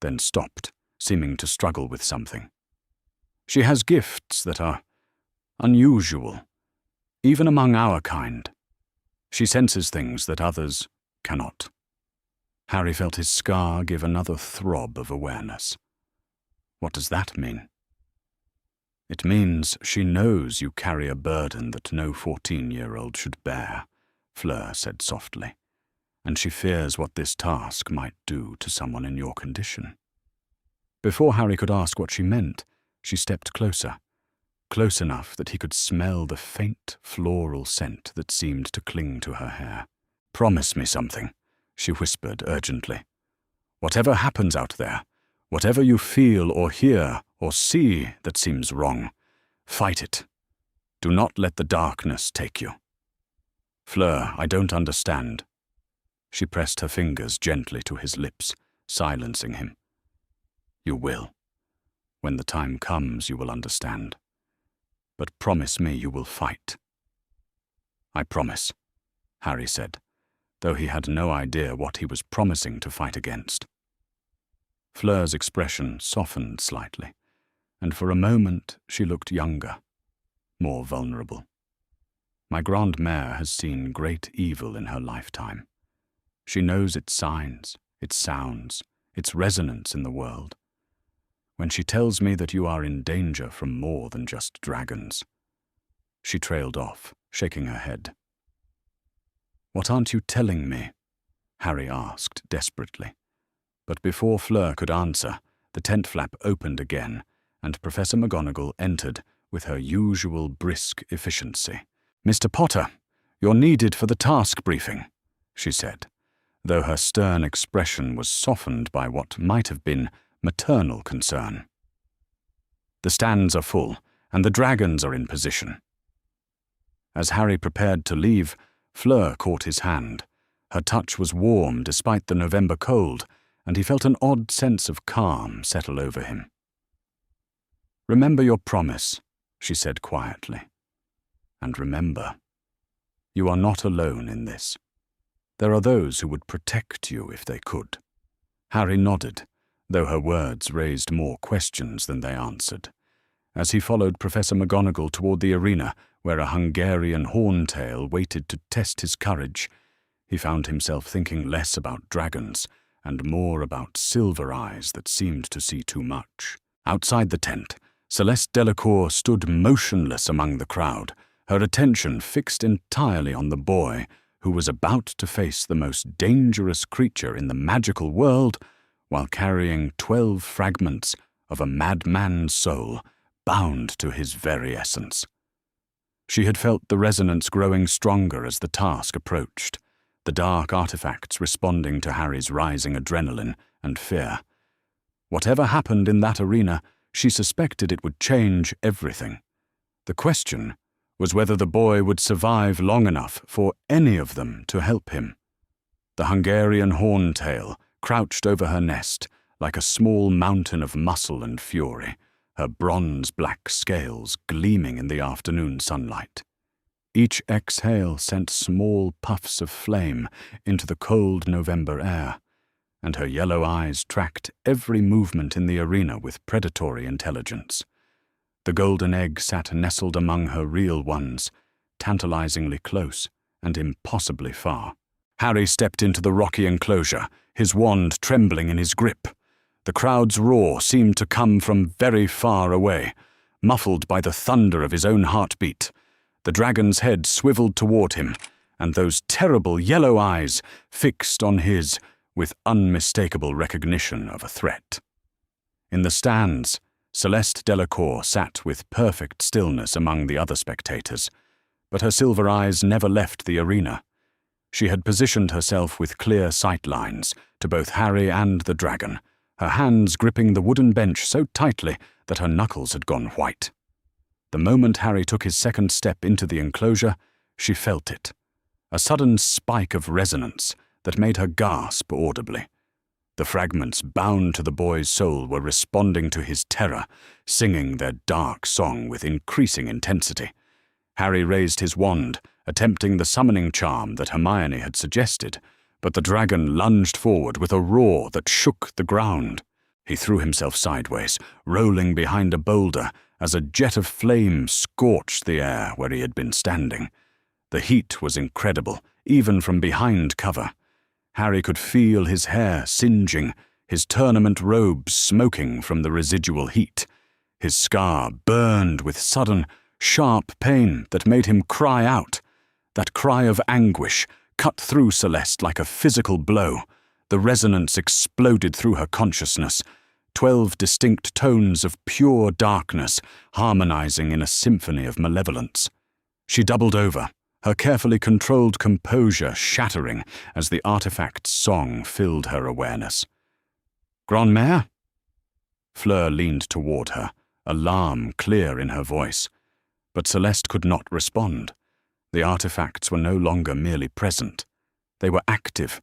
then stopped, seeming to struggle with something. "She has gifts that are unusual, even among our kind. She senses things that others cannot." Harry felt his scar give another throb of awareness. What does that mean? "It means she knows you carry a burden that no 14-year-old should bear," Fleur said softly, "and she fears what this task might do to someone in your condition." Before Harry could ask what she meant, she stepped closer, close enough that he could smell the faint floral scent that seemed to cling to her hair. "Promise me something," she whispered urgently. "Whatever happens out there, whatever you feel or hear or see that seems wrong, fight it. Do not let the darkness take you." "Fleur, I don't understand." She pressed her fingers gently to his lips, silencing him. "You will. When the time comes, you will understand. But promise me you will fight." "I promise," Harry said, though he had no idea what he was promising to fight against. Fleur's expression softened slightly, and for a moment she looked younger, more vulnerable. "My grand-mère has seen great evil in her lifetime. She knows its signs, its sounds, its resonance in the world. When she tells me that you are in danger from more than just dragons." She trailed off, shaking her head. "What aren't you telling me?" Harry asked desperately. But before Fleur could answer, the tent flap opened again, and Professor McGonagall entered with her usual brisk efficiency. "Mr. Potter, you're needed for the task briefing," she said, though her stern expression was softened by what might have been maternal concern. "The stands are full, and the dragons are in position." As Harry prepared to leave, Fleur caught his hand. Her touch was warm despite the November cold, and he felt an odd sense of calm settle over him. "Remember your promise," she said quietly. "And remember, you are not alone in this. There are those who would protect you if they could." Harry nodded, though her words raised more questions than they answered. As he followed Professor McGonagall toward the arena, where a Hungarian horntail waited to test his courage, he found himself thinking less about dragons and more about silver eyes that seemed to see too much. Outside the tent, Celeste Delacour stood motionless among the crowd, her attention fixed entirely on the boy who was about to face the most dangerous creature in the magical world while carrying 12 fragments of a madman's soul bound to his very essence. She had felt the resonance growing stronger as the task approached, the dark artifacts responding to Harry's rising adrenaline and fear. Whatever happened in that arena, she suspected it would change everything. The question was whether the boy would survive long enough for any of them to help him. The Hungarian horntail crouched over her nest like a small mountain of muscle and fury, her bronze-black scales gleaming in the afternoon sunlight. Each exhale sent small puffs of flame into the cold November air, and her yellow eyes tracked every movement in the arena with predatory intelligence. The golden egg sat nestled among her real ones, tantalizingly close and impossibly far. Harry stepped into the rocky enclosure, his wand trembling in his grip. The crowd's roar seemed to come from very far away, muffled by the thunder of his own heartbeat. The dragon's head swiveled toward him, and those terrible yellow eyes fixed on his with unmistakable recognition of a threat. In the stands, Celeste Delacour sat with perfect stillness among the other spectators, but her silver eyes never left the arena. She had positioned herself with clear sight lines to both Harry and the dragon, her hands gripping the wooden bench so tightly that her knuckles had gone white. The moment Harry took his second step into the enclosure, She felt it, a sudden spike of resonance that made her gasp audibly. The fragments bound to the boy's soul were responding to his terror, singing their dark song with increasing intensity. Harry raised his wand, attempting the summoning charm that Hermione had suggested, but the dragon lunged forward with a roar that shook the ground. He threw himself sideways, rolling behind a boulder as a jet of flame scorched the air where he had been standing. The heat was incredible, even from behind cover. Harry could feel his hair singeing, his tournament robes smoking from the residual heat. His scar burned with sudden, sharp pain that made him cry out. That cry of anguish cut through Celeste like a physical blow. The resonance exploded through her consciousness, 12 distinct tones of pure darkness harmonizing in a symphony of malevolence. She doubled over, her carefully controlled composure shattering as the artifact's song filled her awareness. "Grandmère?" Fleur leaned toward her, alarm clear in her voice. But Celeste could not respond. The artifacts were no longer merely present. They were active,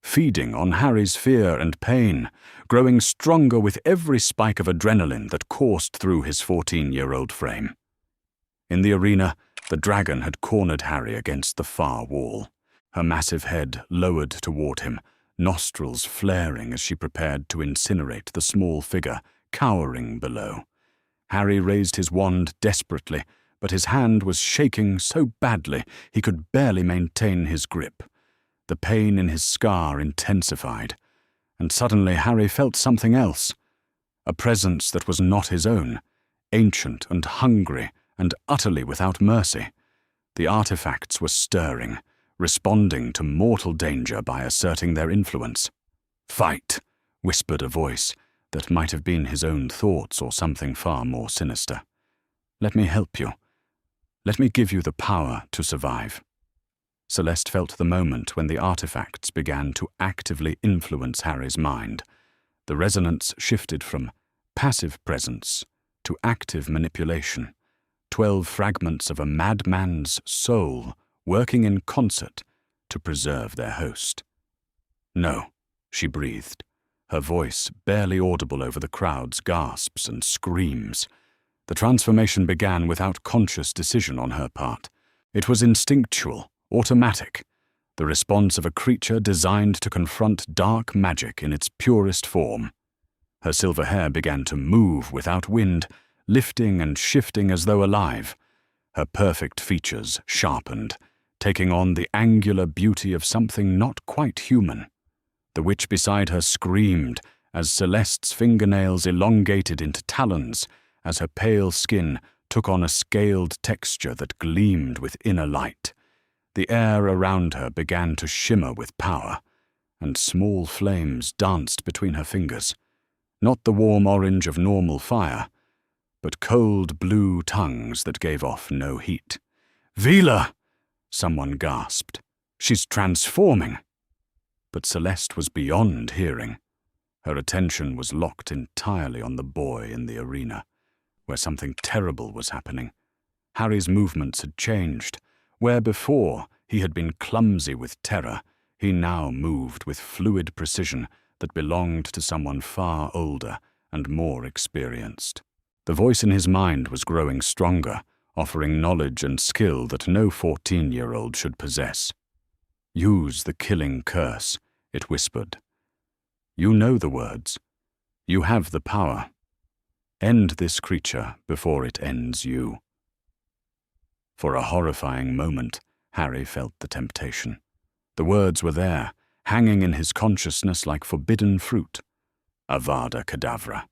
feeding on Harry's fear and pain, growing stronger with every spike of adrenaline that coursed through his 14-year-old frame. In the arena, the dragon had cornered Harry against the far wall, her massive head lowered toward him, nostrils flaring as she prepared to incinerate the small figure cowering below. Harry raised his wand desperately, but his hand was shaking so badly he could barely maintain his grip. The pain in his scar intensified, and suddenly Harry felt something else, a presence that was not his own, ancient and hungry and utterly without mercy. The artifacts were stirring, responding to mortal danger by asserting their influence. "Fight," whispered a voice that might have been his own thoughts or something far more sinister. "Let me help you. Let me give you the power to survive." Celeste felt the moment when the artifacts began to actively influence Harry's mind. The resonance shifted from passive presence to active manipulation, 12 fragments of a madman's soul working in concert to preserve their host. "No," she breathed, her voice barely audible over the crowd's gasps and screams. The transformation began without conscious decision on her part. It was instinctual, automatic, the response of a creature designed to confront dark magic in its purest form. Her silver hair began to move without wind, lifting and shifting as though alive. Her perfect features sharpened, taking on the angular beauty of something not quite human. The witch beside her screamed as Celeste's fingernails elongated into talons, as her pale skin took on a scaled texture that gleamed with inner light. The air around her began to shimmer with power, and small flames danced between her fingers. Not the warm orange of normal fire, but cold blue tongues that gave off no heat. "Veela!" someone gasped. "She's transforming!" But Celeste was beyond hearing. Her attention was locked entirely on the boy in the arena, where something terrible was happening. Harry's movements had changed. Where before he had been clumsy with terror, he now moved with fluid precision that belonged to someone far older and more experienced. The voice in his mind was growing stronger, offering knowledge and skill that no 14-year-old should possess. "Use the killing curse," it whispered. "You know the words. You have the power. End this creature before it ends you." For a horrifying moment, Harry felt the temptation. The words were there, hanging in his consciousness like forbidden fruit. Avada Kedavra.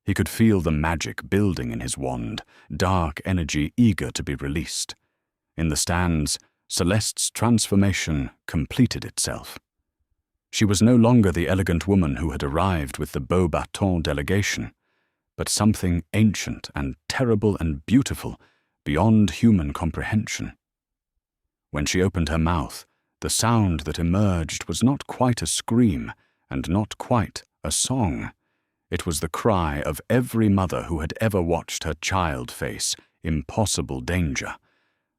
He could feel the magic building in his wand, dark energy eager to be released. In the stands, Celeste's transformation completed itself. She was no longer the elegant woman who had arrived with the Beauxbatons delegation, but something ancient and terrible and beautiful beyond human comprehension. When she opened her mouth, the sound that emerged was not quite a scream and not quite a song. It was the cry of every mother who had ever watched her child face impossible danger.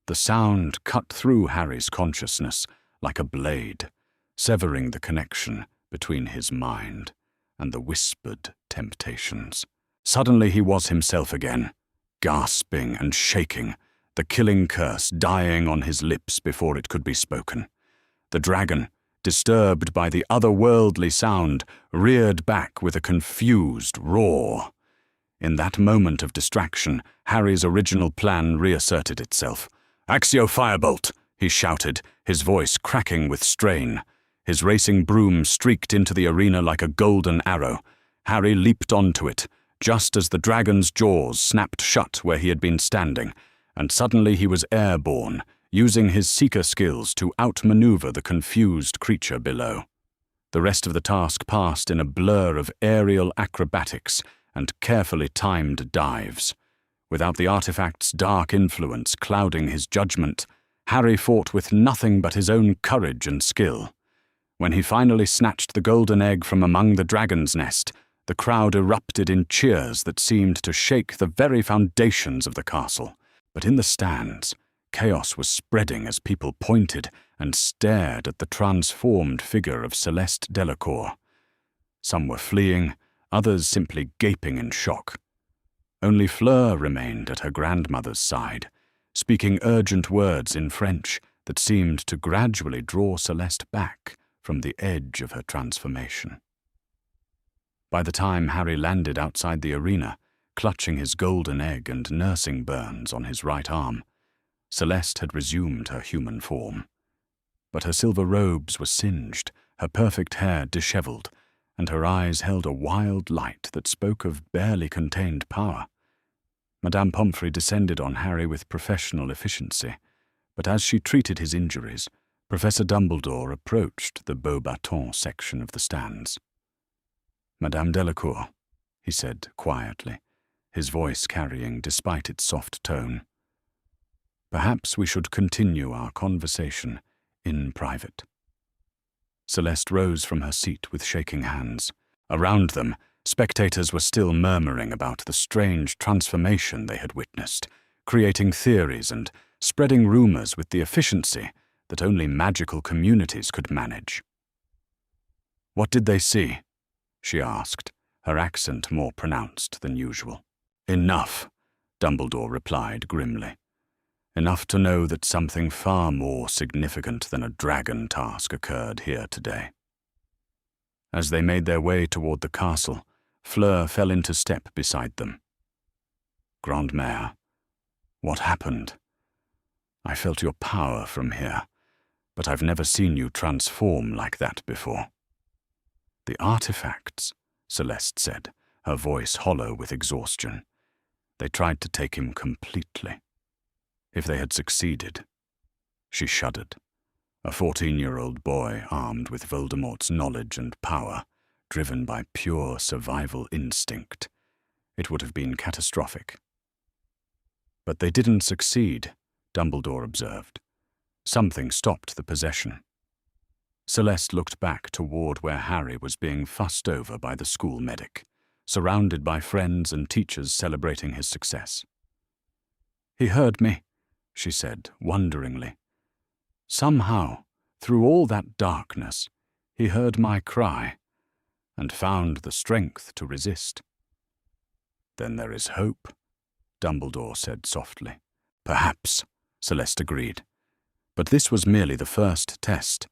The sound cut through Harry's consciousness like a blade, severing the connection between his mind and the whispered temptations. Suddenly he was himself again, gasping and shaking, the killing curse dying on his lips before it could be spoken. The dragon, disturbed by the otherworldly sound, reared back with a confused roar. In that moment of distraction, Harry's original plan reasserted itself. "Accio Firebolt!" he shouted, his voice cracking with strain. His racing broom streaked into the arena like a golden arrow. Harry leaped onto it, just as the dragon's jaws snapped shut where he had been standing, and suddenly he was airborne, using his seeker skills to outmaneuver the confused creature below. The rest of the task passed in a blur of aerial acrobatics and carefully timed dives. Without the artifact's dark influence clouding his judgment, Harry fought with nothing but his own courage and skill. When he finally snatched the golden egg from among the dragon's nest, the crowd erupted in cheers that seemed to shake the very foundations of the castle. But in the stands, chaos was spreading as people pointed and stared at the transformed figure of Celeste Delacour. Some were fleeing, others simply gaping in shock. Only Fleur remained at her grandmother's side, speaking urgent words in French that seemed to gradually draw Celeste back from the edge of her transformation. By the time Harry landed outside the arena, clutching his golden egg and nursing burns on his right arm, Celeste had resumed her human form. But her silver robes were singed, her perfect hair disheveled, and her eyes held a wild light that spoke of barely contained power. Madame Pomfrey descended on Harry with professional efficiency, but as she treated his injuries, Professor Dumbledore approached the Beauxbatons section of the stands. "Madame Delacour," he said quietly, his voice carrying despite its soft tone, "perhaps we should continue our conversation in private." Celeste rose from her seat with shaking hands. Around them, spectators were still murmuring about the strange transformation they had witnessed, creating theories and spreading rumors with the efficiency that only magical communities could manage. "What did they see?" she asked, her accent more pronounced than usual. "Enough," Dumbledore replied grimly. "Enough to know that something far more significant than a dragon task occurred here today." As they made their way toward the castle, Fleur fell into step beside them. "Grandmère, what happened? I felt your power from here, but I've never seen you transform like that before." "The artifacts," Celeste said, her voice hollow with exhaustion. "They tried to take him completely. If they had succeeded..." She shuddered. A 14-year-old boy armed with Voldemort's knowledge and power, driven by pure survival instinct. It would have been catastrophic. "But they didn't succeed," Dumbledore observed. "Something stopped the possession." Celeste looked back toward where Harry was being fussed over by the school medic, surrounded by friends and teachers celebrating his success. "He heard me," she said wonderingly. "Somehow, through all that darkness, he heard my cry and found the strength to resist." "Then there is hope," Dumbledore said softly. "Perhaps," Celeste agreed. "But this was merely the first test.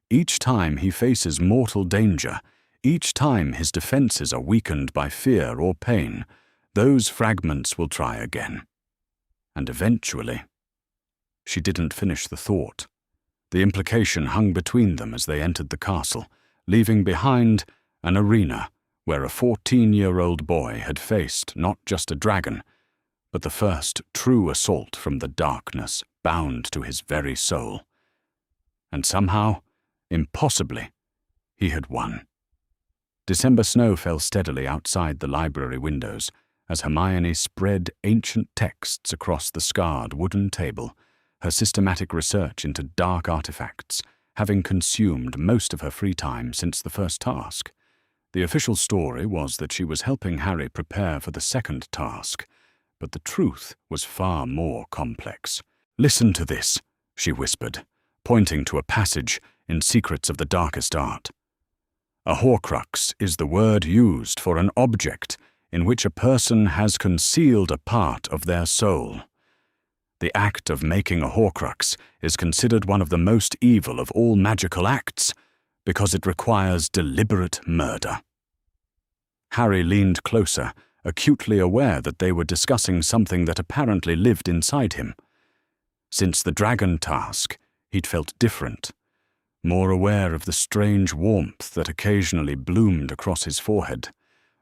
Each time he faces mortal danger, each time his defenses are weakened by fear or pain, those fragments will try again. And eventually..." She didn't finish the thought. The implication hung between them as they entered the castle, leaving behind an arena where a 14-year-old boy had faced not just a dragon, but the first true assault from the darkness bound to his very soul. And somehow, impossibly, he had won. December snow fell steadily outside the library windows as Hermione spread ancient texts across the scarred wooden table, her systematic research into dark artifacts having consumed most of her free time since the first task. The official story was that she was helping Harry prepare for the second task, but the truth was far more complex. "Listen to this," she whispered, pointing to a passage in Secrets of the Darkest Art. "A Horcrux is the word used for an object in which a person has concealed a part of their soul. The act of making a Horcrux is considered one of the most evil of all magical acts because it requires deliberate murder." Harry leaned closer, acutely aware that they were discussing something that apparently lived inside him. Since the dragon task, he'd felt different, more aware of the strange warmth that occasionally bloomed across his forehead,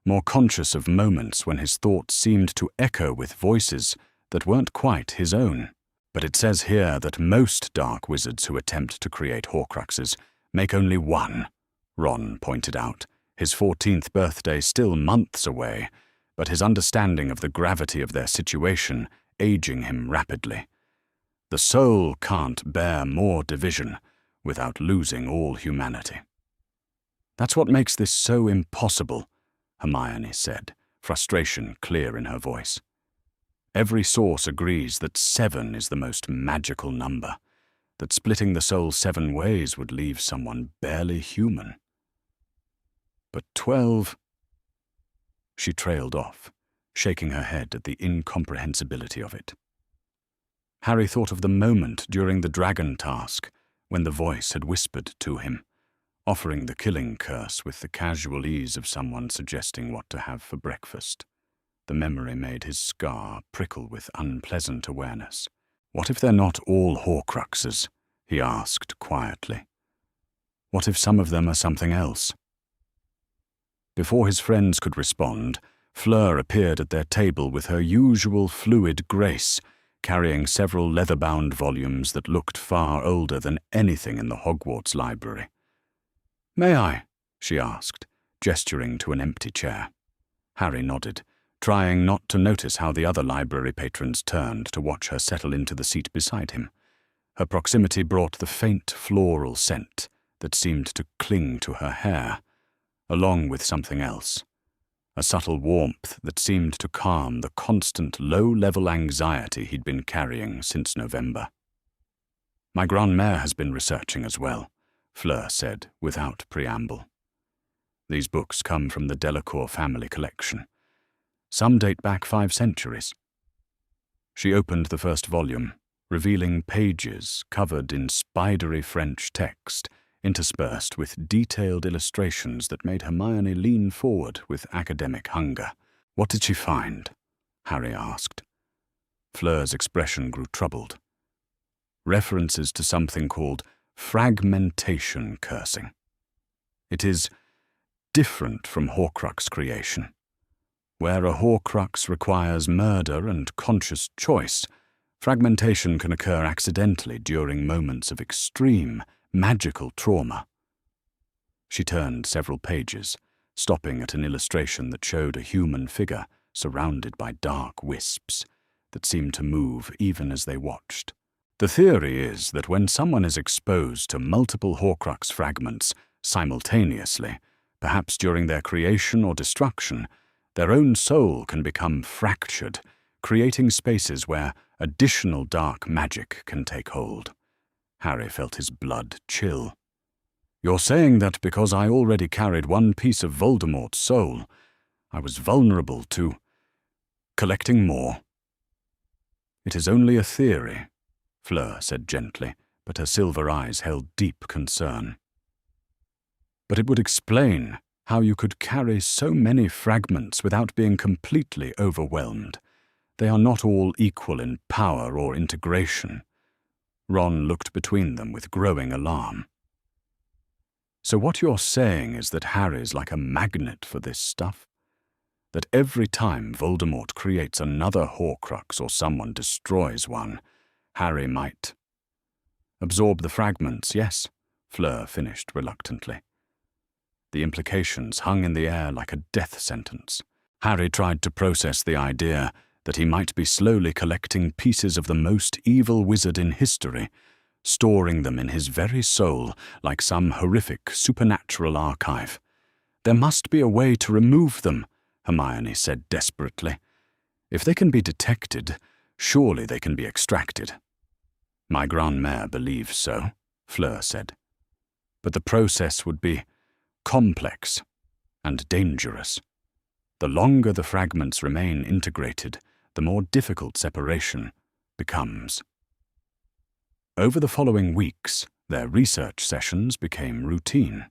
more conscious of moments when his thoughts seemed to echo with voices that weren't quite his own. But it says here that most dark wizards who attempt to create Horcruxes make only one, Ron pointed out, his 14th birthday still months away, but his understanding of the gravity of their situation aging him rapidly. The soul can't bear more division without losing all humanity. "That's what makes this so impossible," Hermione said, frustration clear in her voice. "Every source agrees that 7 is the most magical number, that splitting the soul 7 ways would leave someone barely human. But 12... She trailed off, shaking her head at the incomprehensibility of it. Harry thought of the moment during the dragon task when the voice had whispered to him, offering the killing curse with the casual ease of someone suggesting what to have for breakfast. The memory made his scar prickle with unpleasant awareness. "What if they're not all Horcruxes?" he asked quietly. "What if some of them are something else?" Before his friends could respond, Fleur appeared at their table with her usual fluid grace, carrying several leather-bound volumes that looked far older than anything in the Hogwarts library. "May I?" she asked, gesturing to an empty chair. Harry nodded, trying not to notice how the other library patrons turned to watch her settle into the seat beside him. Her proximity brought the faint floral scent that seemed to cling to her hair, along with something else, a subtle warmth that seemed to calm the constant low-level anxiety he'd been carrying since November. "My grandmère has been researching as well," Fleur said without preamble. "These books come from the Delacour family collection. Some date back 5 centuries. She opened the first volume, revealing pages covered in spidery French text, interspersed with detailed illustrations that made Hermione lean forward with academic hunger. "What did she find?" Harry asked. Fleur's expression grew troubled. "References to something called fragmentation cursing. It is different from Horcrux creation. Where a Horcrux requires murder and conscious choice, fragmentation can occur accidentally during moments of extreme, magical trauma." She turned several pages, stopping at an illustration that showed a human figure surrounded by dark wisps that seemed to move even as they watched. "The theory is that when someone is exposed to multiple Horcrux fragments simultaneously, perhaps during their creation or destruction, their own soul can become fractured, creating spaces where additional dark magic can take hold." Harry felt his blood chill. "You're saying that because I already carried one piece of Voldemort's soul, I was vulnerable to collecting more?" "It is only a theory," Fleur said gently, but her silver eyes held deep concern. "But it would explain how you could carry so many fragments without being completely overwhelmed. They are not all equal in power or integration." Ron looked between them with growing alarm. "So what you're saying is that Harry's like a magnet for this stuff? That every time Voldemort creates another Horcrux or someone destroys one, Harry might absorb the fragments, yes?" Fleur finished reluctantly. The implications hung in the air like a death sentence. Harry tried to process the idea that he might be slowly collecting pieces of the most evil wizard in history, storing them in his very soul like some horrific supernatural archive. "There must be a way to remove them," Hermione said desperately. "If they can be detected, surely they can be extracted." My grandmère believes so, Fleur said. But the process would be complex and dangerous. The longer the fragments remain integrated, the more difficult separation becomes. Over the following weeks, their research sessions became routine.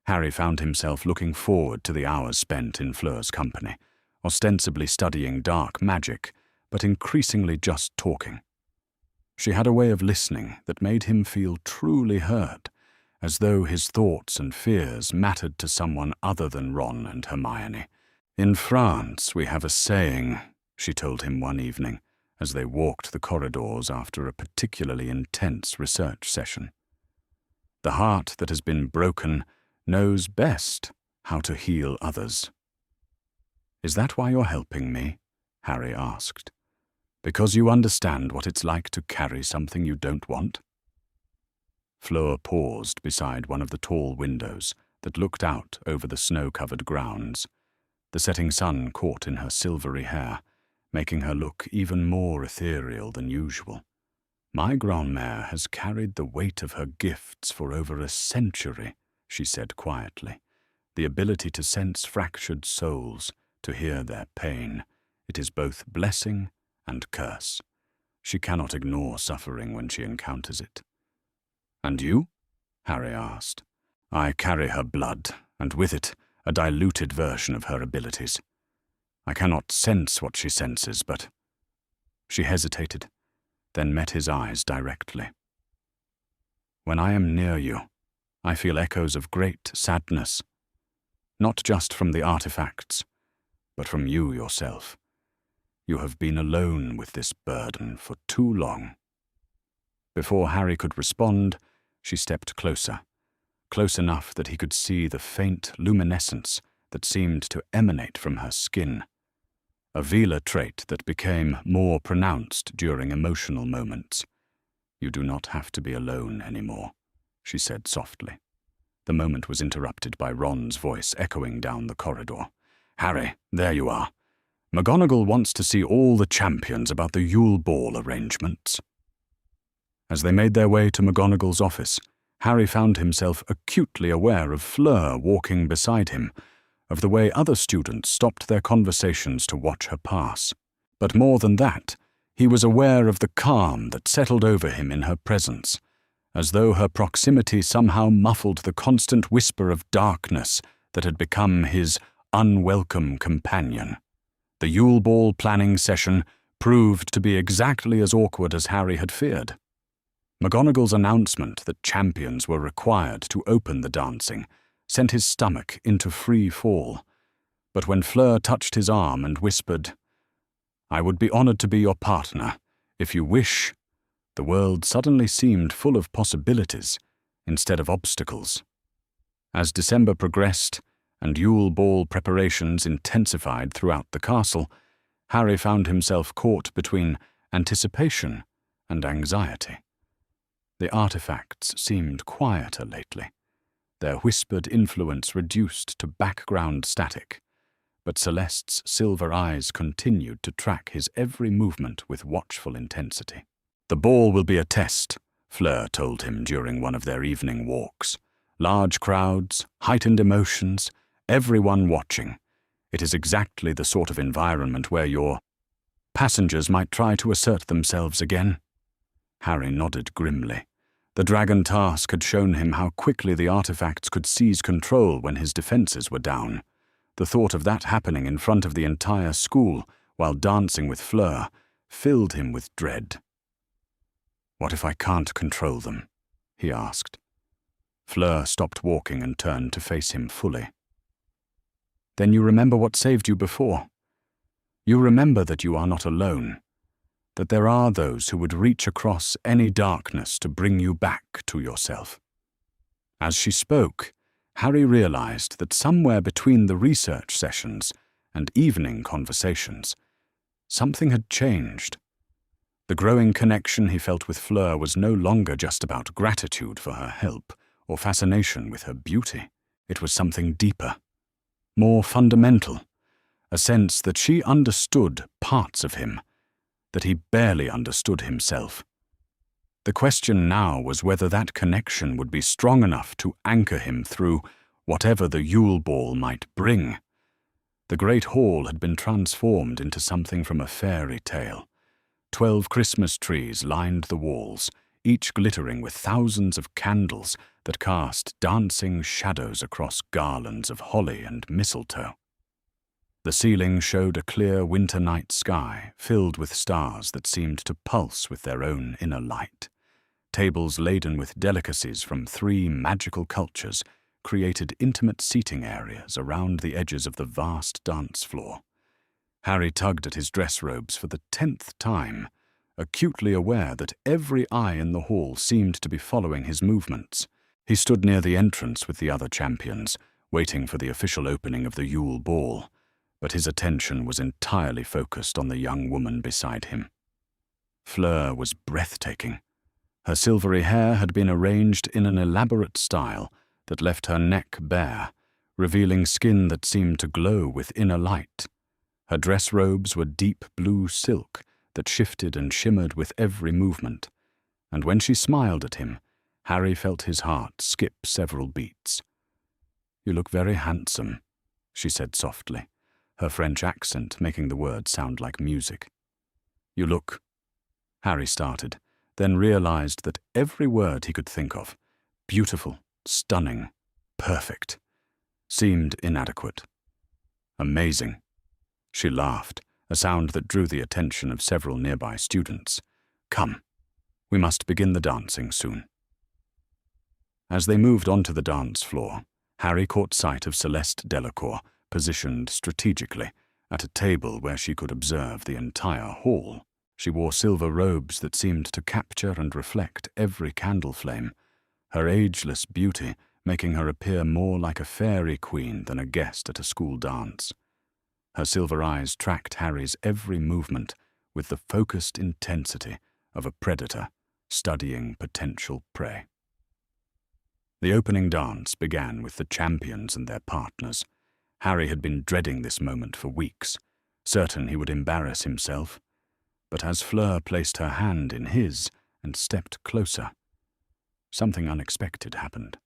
Harry found himself looking forward to the hours spent in Fleur's company, ostensibly studying dark magic, but increasingly just talking. She had a way of listening that made him feel truly heard, as though his thoughts and fears mattered to someone other than Ron and Hermione. "In France, we have a saying," she told him one evening, as they walked the corridors after a particularly intense research session. "The heart that has been broken knows best how to heal others." "Is that why you're helping me?" Harry asked. "Because you understand what it's like to carry something you don't want?" Fleur paused beside one of the tall windows that looked out over the snow-covered grounds. The setting sun caught in her silvery hair, making her look even more ethereal than usual. "My grandmère has carried the weight of her gifts for over a century," she said quietly. "The ability to sense fractured souls, to hear their pain. It is both blessing and curse. She cannot ignore suffering when she encounters it." "And you?" Harry asked. "I carry her blood, and with it, a diluted version of her abilities. I cannot sense what she senses, but—" She hesitated, then met his eyes directly. "When I am near you, I feel echoes of great sadness, not just from the artifacts, but from you yourself. You have been alone with this burden for too long." Before Harry could respond, she stepped closer, close enough that he could see the faint luminescence that seemed to emanate from her skin, a Veela trait that became more pronounced during emotional moments. "You do not have to be alone anymore," she said softly. The moment was interrupted by Ron's voice echoing down the corridor. "Harry, there you are. McGonagall wants to see all the champions about the Yule Ball arrangements." As they made their way to McGonagall's office, Harry found himself acutely aware of Fleur walking beside him, of the way other students stopped their conversations to watch her pass. But more than that, he was aware of the calm that settled over him in her presence, as though her proximity somehow muffled the constant whisper of darkness that had become his unwelcome companion. The Yule Ball planning session proved to be exactly as awkward as Harry had feared. McGonagall's announcement that champions were required to open the dancing sent his stomach into free fall. But when Fleur touched his arm and whispered, "I would be honored to be your partner, if you wish," the world suddenly seemed full of possibilities instead of obstacles. As December progressed and Yule Ball preparations intensified throughout the castle, Harry found himself caught between anticipation and anxiety. The artifacts seemed quieter lately, their whispered influence reduced to background static, but Celeste's silver eyes continued to track his every movement with watchful intensity. "The ball will be a test," Fleur told him during one of their evening walks. "Large crowds, heightened emotions, everyone watching. It is exactly the sort of environment where your passengers might try to assert themselves again." Harry nodded grimly. The dragon task had shown him how quickly the artifacts could seize control when his defenses were down. The thought of that happening in front of the entire school while dancing with Fleur filled him with dread. "What if I can't control them?" he asked. Fleur stopped walking and turned to face him fully. "Then you remember what saved you before. You remember that you are not alone, that there are those who would reach across any darkness to bring you back to yourself." As she spoke, Harry realized that somewhere between the research sessions and evening conversations, something had changed. The growing connection he felt with Fleur was no longer just about gratitude for her help or fascination with her beauty. It was something deeper, more fundamental, a sense that she understood parts of him, that he barely understood himself. The question now was whether that connection would be strong enough to anchor him through whatever the Yule Ball might bring. The great hall had been transformed into something from a fairy tale. 12 Christmas trees lined the walls, each glittering with thousands of candles that cast dancing shadows across garlands of holly and mistletoe. The ceiling showed a clear winter night sky filled with stars that seemed to pulse with their own inner light. Tables laden with delicacies from 3 magical cultures created intimate seating areas around the edges of the vast dance floor. Harry tugged at his dress robes for the 10th time, acutely aware that every eye in the hall seemed to be following his movements. He stood near the entrance with the other champions, waiting for the official opening of the Yule Ball, but his attention was entirely focused on the young woman beside him. Fleur was breathtaking. Her silvery hair had been arranged in an elaborate style that left her neck bare, revealing skin that seemed to glow with inner light. Her dress robes were deep blue silk that shifted and shimmered with every movement, and when she smiled at him, Harry felt his heart skip several beats. "You look very handsome," she said softly, her French accent making the words sound like music. "You look—" Harry started, then realized that every word he could think of, beautiful, stunning, perfect, seemed inadequate. "Amazing." She laughed, a sound that drew the attention of several nearby students. "Come, we must begin the dancing soon." As they moved onto the dance floor, Harry caught sight of Celeste Delacour, positioned strategically, at a table where she could observe the entire hall. She wore silver robes that seemed to capture and reflect every candle flame, her ageless beauty making her appear more like a fairy queen than a guest at a school dance. Her silver eyes tracked Harry's every movement with the focused intensity of a predator studying potential prey. The opening dance began with the champions and their partners. Harry had been dreading this moment for weeks, certain he would embarrass himself. But as Fleur placed her hand in his and stepped closer, something unexpected happened.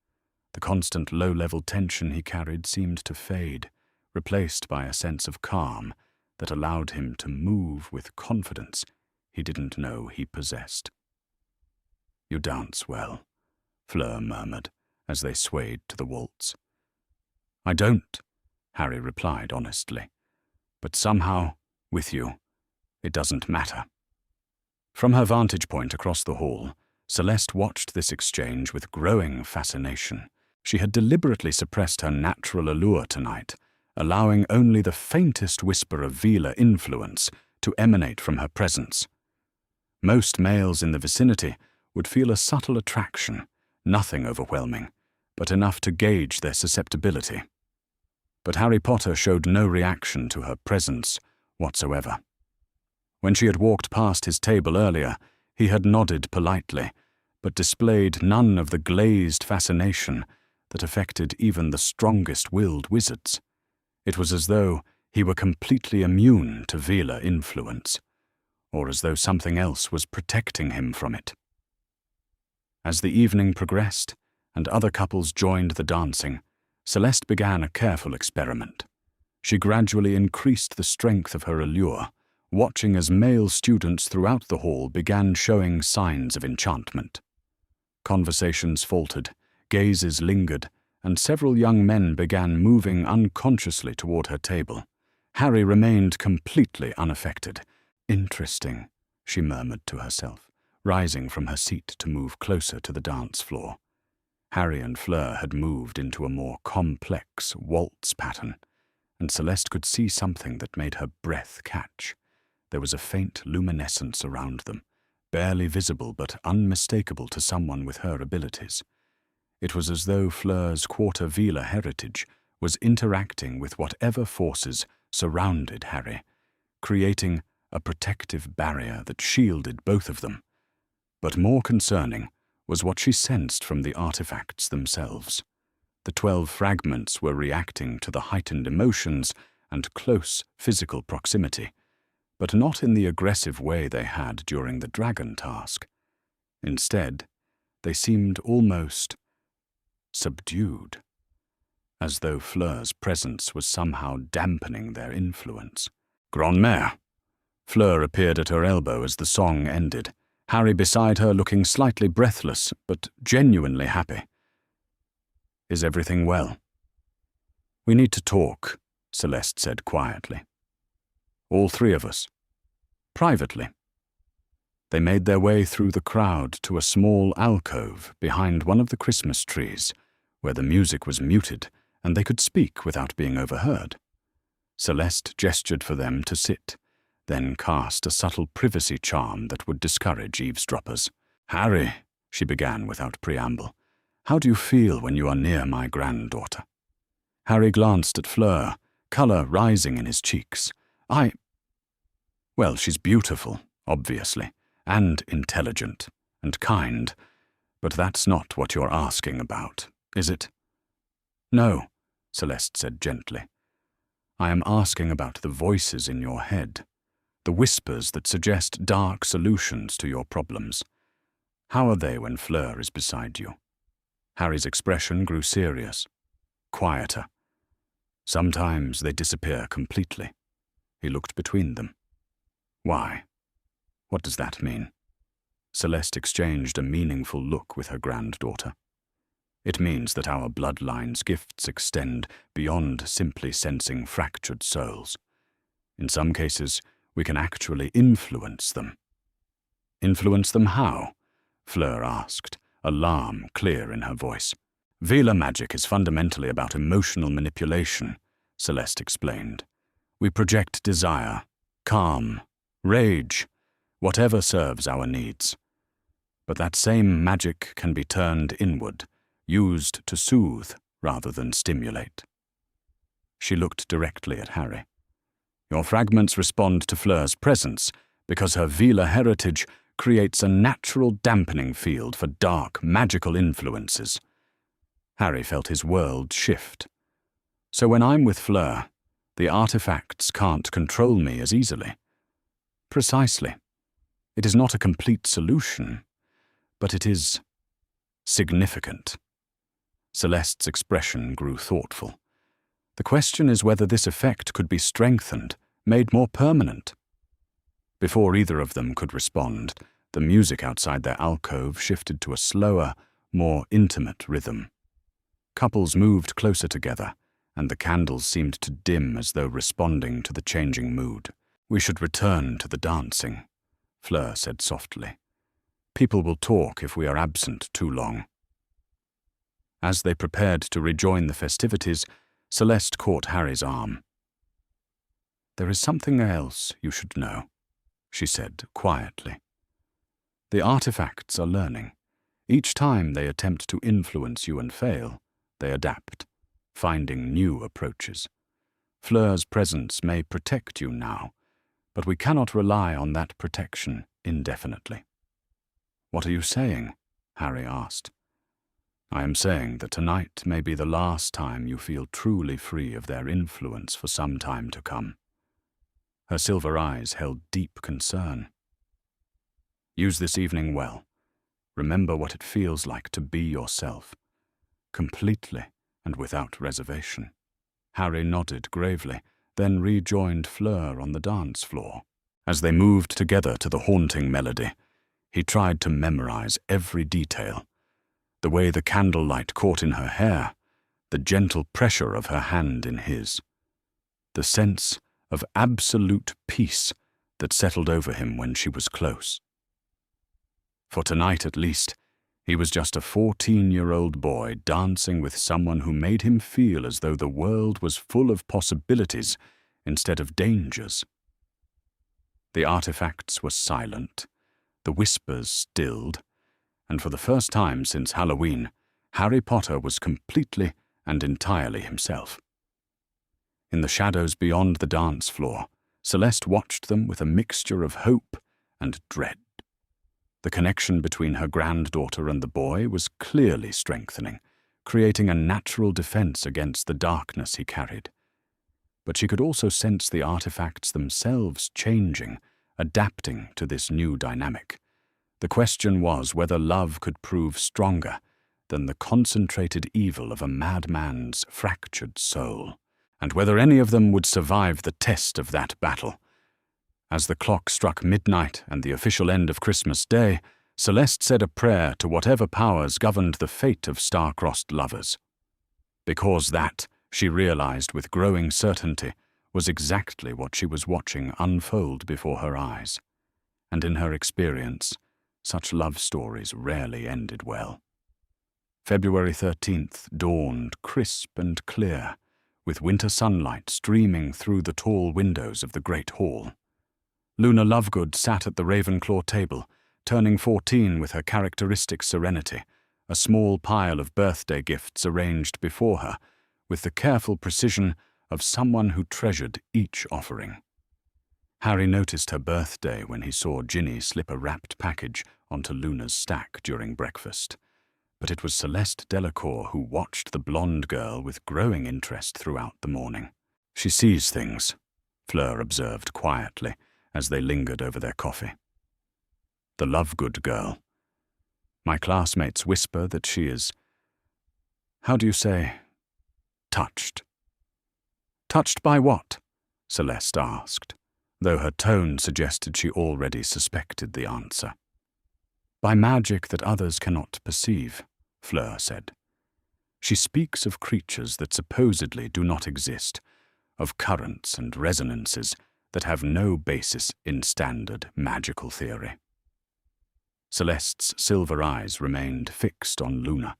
The constant low-level tension he carried seemed to fade, replaced by a sense of calm that allowed him to move with confidence he didn't know he possessed. "You dance well," Fleur murmured as they swayed to the waltz. "I don't," Harry replied honestly. "But somehow, with you, it doesn't matter." From her vantage point across the hall, Celeste watched this exchange with growing fascination. She had deliberately suppressed her natural allure tonight, allowing only the faintest whisper of Veela influence to emanate from her presence. Most males in the vicinity would feel a subtle attraction, nothing overwhelming, but enough to gauge their susceptibility. But Harry Potter showed no reaction to her presence whatsoever. When she had walked past his table earlier, he had nodded politely, but displayed none of the glazed fascination that affected even the strongest-willed wizards. It was as though he were completely immune to Veela influence, or as though something else was protecting him from it. As the evening progressed, and other couples joined the dancing, Celeste began a careful experiment. She gradually increased the strength of her allure, watching as male students throughout the hall began showing signs of enchantment. Conversations faltered, gazes lingered, and several young men began moving unconsciously toward her table. Harry remained completely unaffected. "Interesting," she murmured to herself, rising from her seat to move closer to the dance floor. Harry and Fleur had moved into a more complex waltz pattern, and Celeste could see something that made her breath catch. There was a faint luminescence around them, barely visible but unmistakable to someone with her abilities. It was as though Fleur's Quarter Veela heritage was interacting with whatever forces surrounded Harry, creating a protective barrier that shielded both of them. But more concerning was what she sensed from the artifacts themselves. The 12 fragments were reacting to the heightened emotions and close physical proximity, but not in the aggressive way they had during the dragon task. Instead, they seemed almost subdued, as though Fleur's presence was somehow dampening their influence. Grandmère! Fleur appeared at her elbow as the song ended, Harry beside her looking slightly breathless, but genuinely happy. Is everything well? We need to talk, Celeste said quietly. All three of us. Privately. They made their way through the crowd to a small alcove behind one of the Christmas trees, where the music was muted and they could speak without being overheard. Celeste gestured for them to sit, then cast a subtle privacy charm that would discourage eavesdroppers. Harry, she began without preamble, how do you feel when you are near my granddaughter? Harry glanced at Fleur, colour rising in his cheeks. Well, she's beautiful, obviously, and intelligent, and kind, but that's not what you're asking about, is it? No, Celeste said gently. I am asking about the voices in your head, the whispers that suggest dark solutions to your problems. How are they when Fleur is beside you? Harry's expression grew serious, quieter. Sometimes they disappear completely. He looked between them. Why? What does that mean? Celeste exchanged a meaningful look with her granddaughter. It means that our bloodline's gifts extend beyond simply sensing fractured souls. In some cases, we can actually influence them. Influence them how? Fleur asked, alarm clear in her voice. Veela magic is fundamentally about emotional manipulation, Celeste explained. We project desire, calm, rage, whatever serves our needs. But that same magic can be turned inward, used to soothe rather than stimulate. She looked directly at Harry. Your fragments respond to Fleur's presence because her Veela heritage creates a natural dampening field for dark, magical influences. Harry felt his world shift. So when I'm with Fleur, the artifacts can't control me as easily. Precisely. It is not a complete solution, but it is significant. Celeste's expression grew thoughtful. The question is whether this effect could be strengthened, made more permanent. Before either of them could respond, the music outside their alcove shifted to a slower, more intimate rhythm. Couples moved closer together, and the candles seemed to dim as though responding to the changing mood. We should return to the dancing, Fleur said softly. People will talk if we are absent too long. As they prepared to rejoin the festivities, Celeste caught Harry's arm. There is something else you should know, she said quietly. The artifacts are learning. Each time they attempt to influence you and fail, they adapt, finding new approaches. Fleur's presence may protect you now, but we cannot rely on that protection indefinitely. What are you saying? Harry asked. I am saying that tonight may be the last time you feel truly free of their influence for some time to come. Her silver eyes held deep concern. Use this evening well. Remember what it feels like to be yourself, completely and without reservation. Harry nodded gravely, then rejoined Fleur on the dance floor. As they moved together to the haunting melody, he tried to memorize every detail. The way the candlelight caught in her hair, the gentle pressure of her hand in his, the sense of absolute peace that settled over him when she was close. For tonight at least, he was just a 14-year-old boy dancing with someone who made him feel as though the world was full of possibilities instead of dangers. The artifacts were silent, the whispers stilled, and for the first time since Halloween, Harry Potter was completely and entirely himself. In the shadows beyond the dance floor, Celeste watched them with a mixture of hope and dread. The connection between her granddaughter and the boy was clearly strengthening, creating a natural defense against the darkness he carried. But she could also sense the artifacts themselves changing, adapting to this new dynamic. The question was whether love could prove stronger than the concentrated evil of a madman's fractured soul, and whether any of them would survive the test of that battle. As the clock struck midnight and the official end of Christmas Day, Celeste said a prayer to whatever powers governed the fate of star-crossed lovers. Because that, she realized with growing certainty, was exactly what she was watching unfold before her eyes. And in her experience, such love stories rarely ended well. February 13th dawned crisp and clear, with winter sunlight streaming through the tall windows of the great hall. Luna Lovegood sat at the Ravenclaw table, turning 14 with her characteristic serenity, a small pile of birthday gifts arranged before her, with the careful precision of someone who treasured each offering. Harry noticed her birthday when he saw Ginny slip a wrapped package onto Luna's stack during breakfast. But it was Celeste Delacour who watched the blonde girl with growing interest throughout the morning. "She sees things," Fleur observed quietly as they lingered over their coffee. "The Lovegood girl. My classmates whisper that she is, how do you say, touched." "Touched by what?" Celeste asked, though her tone suggested she already suspected the answer. "By magic that others cannot perceive," Fleur said. "She speaks of creatures that supposedly do not exist, of currents and resonances that have no basis in standard magical theory." Celeste's silver eyes remained fixed on Luna,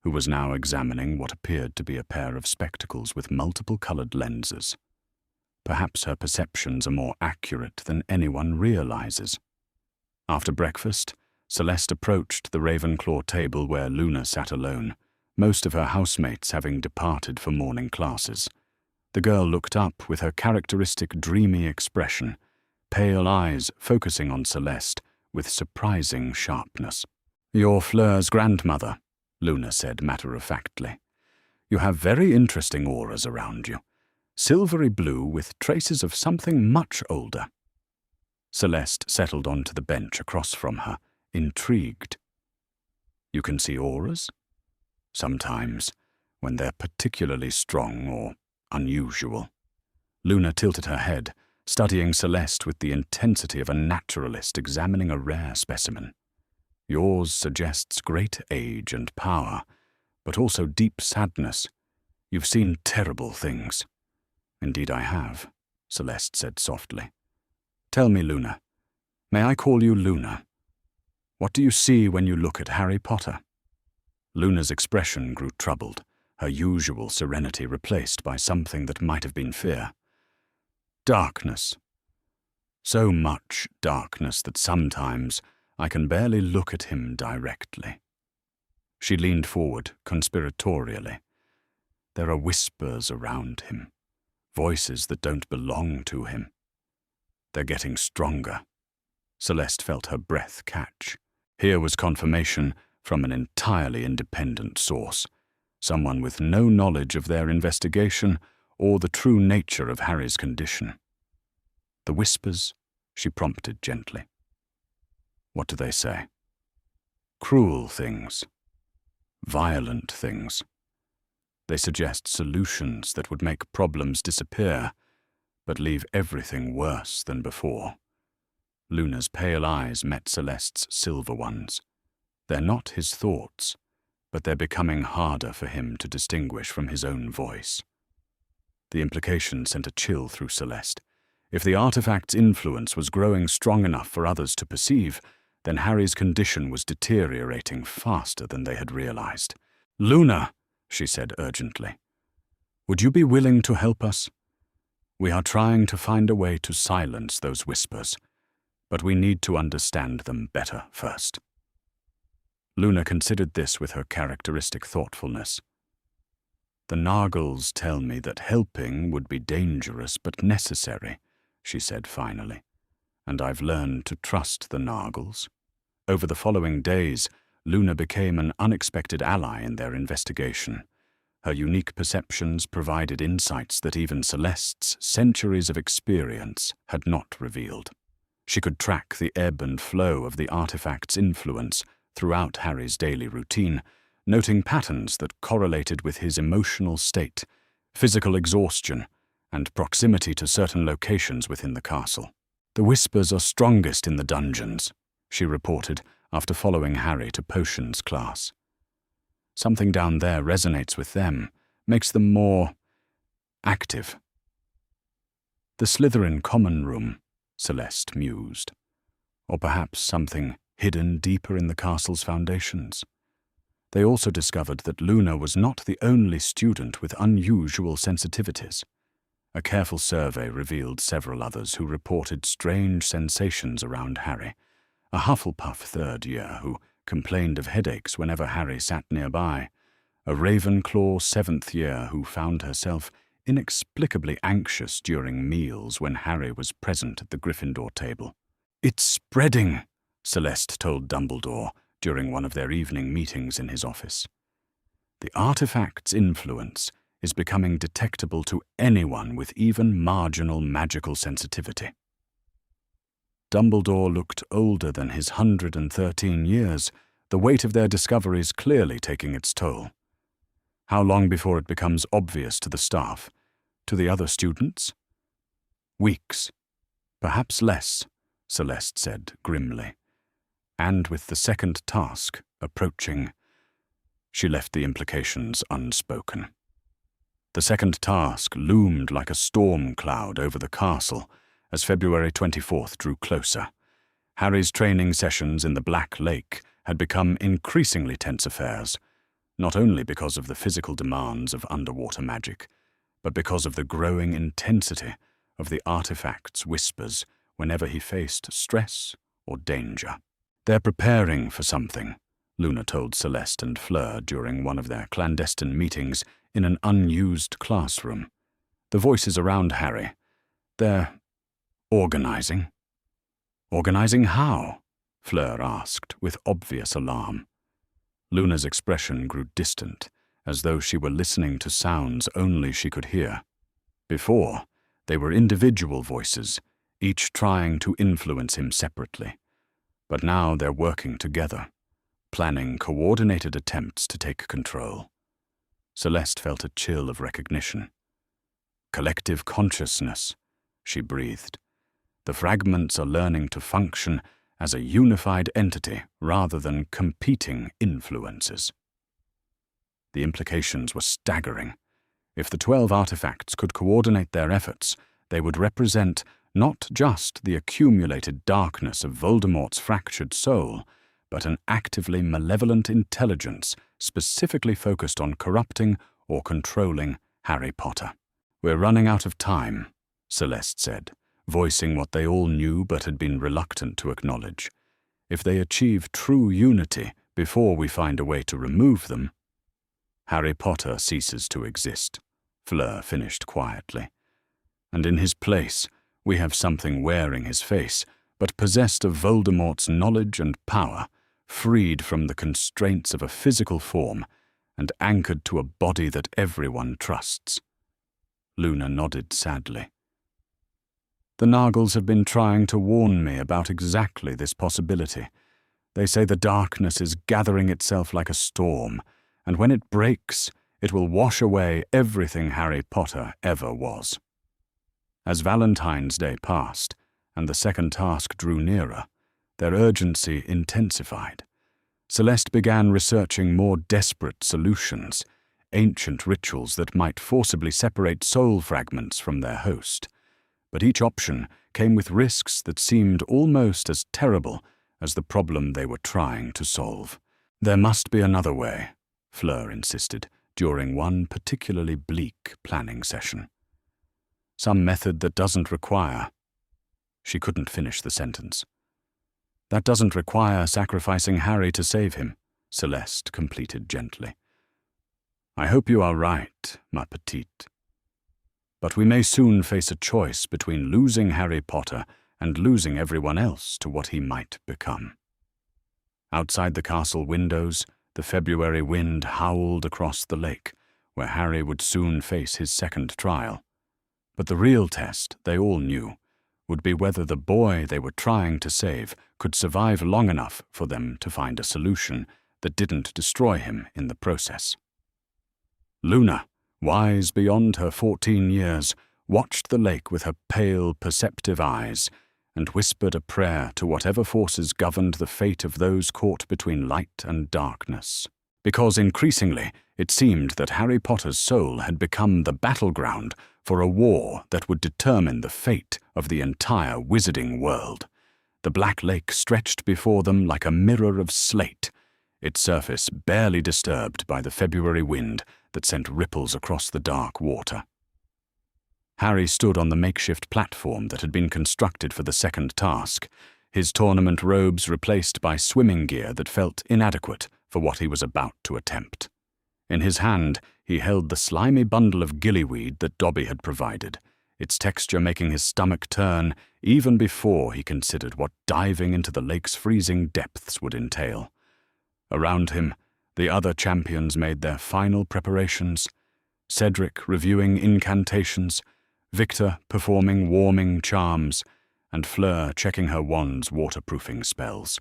who was now examining what appeared to be a pair of spectacles with multiple-colored lenses. Perhaps her perceptions are more accurate than anyone realizes. After breakfast, Celeste approached the Ravenclaw table where Luna sat alone, most of her housemates having departed for morning classes. The girl looked up with her characteristic dreamy expression, pale eyes focusing on Celeste with surprising sharpness. "You're Fleur's grandmother," Luna said matter-of-factly. "You have very interesting auras around you, silvery blue with traces of something much older." Celeste settled onto the bench across from her, intrigued. "You can see auras?" "Sometimes, when they're particularly strong or unusual." Luna tilted her head, studying Celeste with the intensity of a naturalist examining a rare specimen. "Yours suggests great age and power, but also deep sadness. You've seen terrible things." "Indeed I have," Celeste said softly. "Tell me, Luna. May I call you Luna? What do you see when you look at Harry Potter?" Luna's expression grew troubled, her usual serenity replaced by something that might have been fear. "Darkness. So much darkness that sometimes I can barely look at him directly." She leaned forward conspiratorially. "There are whispers around him, voices that don't belong to him. They're getting stronger." Celeste felt her breath catch. Here was confirmation from an entirely independent source, someone with no knowledge of their investigation or the true nature of Harry's condition. "The whispers?" she prompted gently. "What do they say?" "Cruel things. Violent things. They suggest solutions that would make problems disappear, but leave everything worse than before." Luna's pale eyes met Celeste's silver ones. "They're not his thoughts, but they're becoming harder for him to distinguish from his own voice." The implication sent a chill through Celeste. If the artifact's influence was growing strong enough for others to perceive, then Harry's condition was deteriorating faster than they had realized. "Luna," she said urgently, "would you be willing to help us? We are trying to find a way to silence those whispers, but we need to understand them better first." Luna considered this with her characteristic thoughtfulness. "The Nargles tell me that helping would be dangerous but necessary," she said finally, "and I've learned to trust the Nargles." Over the following days, Luna became an unexpected ally in their investigation. Her unique perceptions provided insights that even Celeste's centuries of experience had not revealed. She could track the ebb and flow of the artifact's influence throughout Harry's daily routine, noting patterns that correlated with his emotional state, physical exhaustion, and proximity to certain locations within the castle. "The whispers are strongest in the dungeons," she reported after following Harry to potions class. "Something down there resonates with them, makes them more active." "The Slytherin common room," Celeste mused. "Or perhaps something hidden deeper in the castle's foundations." They also discovered that Luna was not the only student with unusual sensitivities. A careful survey revealed several others who reported strange sensations around Harry. A Hufflepuff third year who complained of headaches whenever Harry sat nearby. A Ravenclaw seventh year who found herself inexplicably anxious during meals when Harry was present at the Gryffindor table. "It's spreading," Celeste told Dumbledore during one of their evening meetings in his office. "The artifact's influence is becoming detectable to anyone with even marginal magical sensitivity." Dumbledore looked older than his 113 years, the weight of their discoveries clearly taking its toll. "How long before it becomes obvious to the staff? To the other students?" "Weeks. Perhaps less," Celeste said grimly. "And with the second task approaching." She left the implications unspoken. The second task loomed like a storm cloud over the castle as February 24th drew closer. Harry's training sessions in the Black Lake had become increasingly tense affairs, not only because of the physical demands of underwater magic, but because of the growing intensity of the artifact's whispers whenever he faced stress or danger. "They're preparing for something," Luna told Celeste and Fleur during one of their clandestine meetings in an unused classroom. The voices around Harry. "They're organizing." "Organizing how?" Fleur asked with obvious alarm. Luna's expression grew distant, as though she were listening to sounds only she could hear. Before, they were individual voices, each trying to influence him separately. But now they're working together, planning coordinated attempts to take control. Celeste felt a chill of recognition. "Collective consciousness," she breathed. "The fragments are learning to function as a unified entity rather than competing influences." The implications were staggering. If the 12 artifacts could coordinate their efforts, they would represent not just the accumulated darkness of Voldemort's fractured soul, but an actively malevolent intelligence specifically focused on corrupting or controlling Harry Potter. "We're running out of time," Celeste said, voicing what they all knew but had been reluctant to acknowledge. "If they achieve true unity before we find a way to remove them, Harry Potter ceases to exist," Fleur finished quietly. "And in his place, we have something wearing his face, but possessed of Voldemort's knowledge and power, freed from the constraints of a physical form, and anchored to a body that everyone trusts." Luna nodded sadly. "The Nargles have been trying to warn me about exactly this possibility. They say the darkness is gathering itself like a storm, and when it breaks, it will wash away everything Harry Potter ever was." As Valentine's Day passed, and the second task drew nearer, their urgency intensified. Celeste began researching more desperate solutions, ancient rituals that might forcibly separate soul fragments from their host. But each option came with risks that seemed almost as terrible as the problem they were trying to solve. "There must be another way," Fleur insisted during one particularly bleak planning session. "Some method that doesn't require—" She couldn't finish the sentence. "That doesn't require sacrificing Harry to save him," Celeste completed gently. "I hope you are right, ma petite. But we may soon face a choice between losing Harry Potter and losing everyone else to what he might become." Outside the castle windows, the February wind howled across the lake, where Harry would soon face his second trial. But the real test, they all knew, would be whether the boy they were trying to save could survive long enough for them to find a solution that didn't destroy him in the process. Luna, wise beyond her 14 years, watched the lake with her pale, perceptive eyes and whispered a prayer to whatever forces governed the fate of those caught between light and darkness. Because increasingly it seemed that Harry Potter's soul had become the battleground for a war that would determine the fate of the entire wizarding world. The Black Lake stretched before them like a mirror of slate, its surface barely disturbed by the February wind that sent ripples across the dark water. Harry stood on the makeshift platform that had been constructed for the second task, his tournament robes replaced by swimming gear that felt inadequate for what he was about to attempt. In his hand, he held the slimy bundle of gillyweed that Dobby had provided, its texture making his stomach turn even before he considered what diving into the lake's freezing depths would entail. Around him, the other champions made their final preparations, Cedric reviewing incantations, Victor performing warming charms, and Fleur checking her wand's waterproofing spells.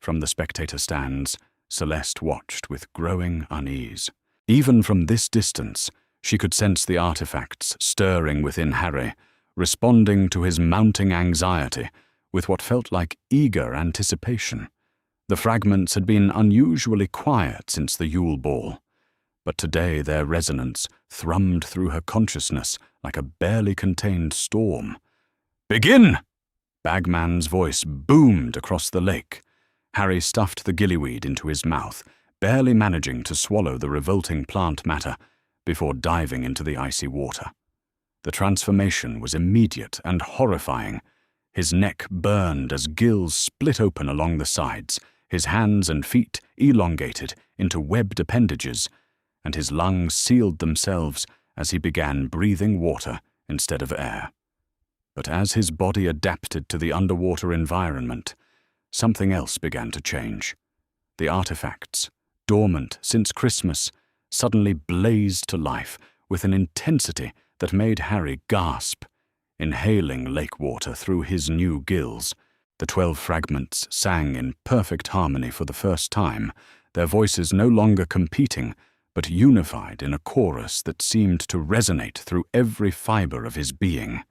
From the spectator stands, Celeste watched with growing unease. Even from this distance, she could sense the artifacts stirring within Harry, responding to his mounting anxiety with what felt like eager anticipation. The fragments had been unusually quiet since the Yule Ball, but today their resonance thrummed through her consciousness like a barely contained storm. "Begin!" Bagman's voice boomed across the lake. Harry stuffed the gillyweed into his mouth, barely managing to swallow the revolting plant matter before diving into the icy water. The transformation was immediate and horrifying. His neck burned as gills split open along the sides, his hands and feet elongated into webbed appendages, and his lungs sealed themselves as he began breathing water instead of air. But as his body adapted to the underwater environment, something else began to change. The artifacts, dormant since Christmas, suddenly blazed to life with an intensity that made Harry gasp. Inhaling lake water through his new gills, the 12 fragments sang in perfect harmony for the first time, their voices no longer competing, but unified in a chorus that seemed to resonate through every fiber of his being.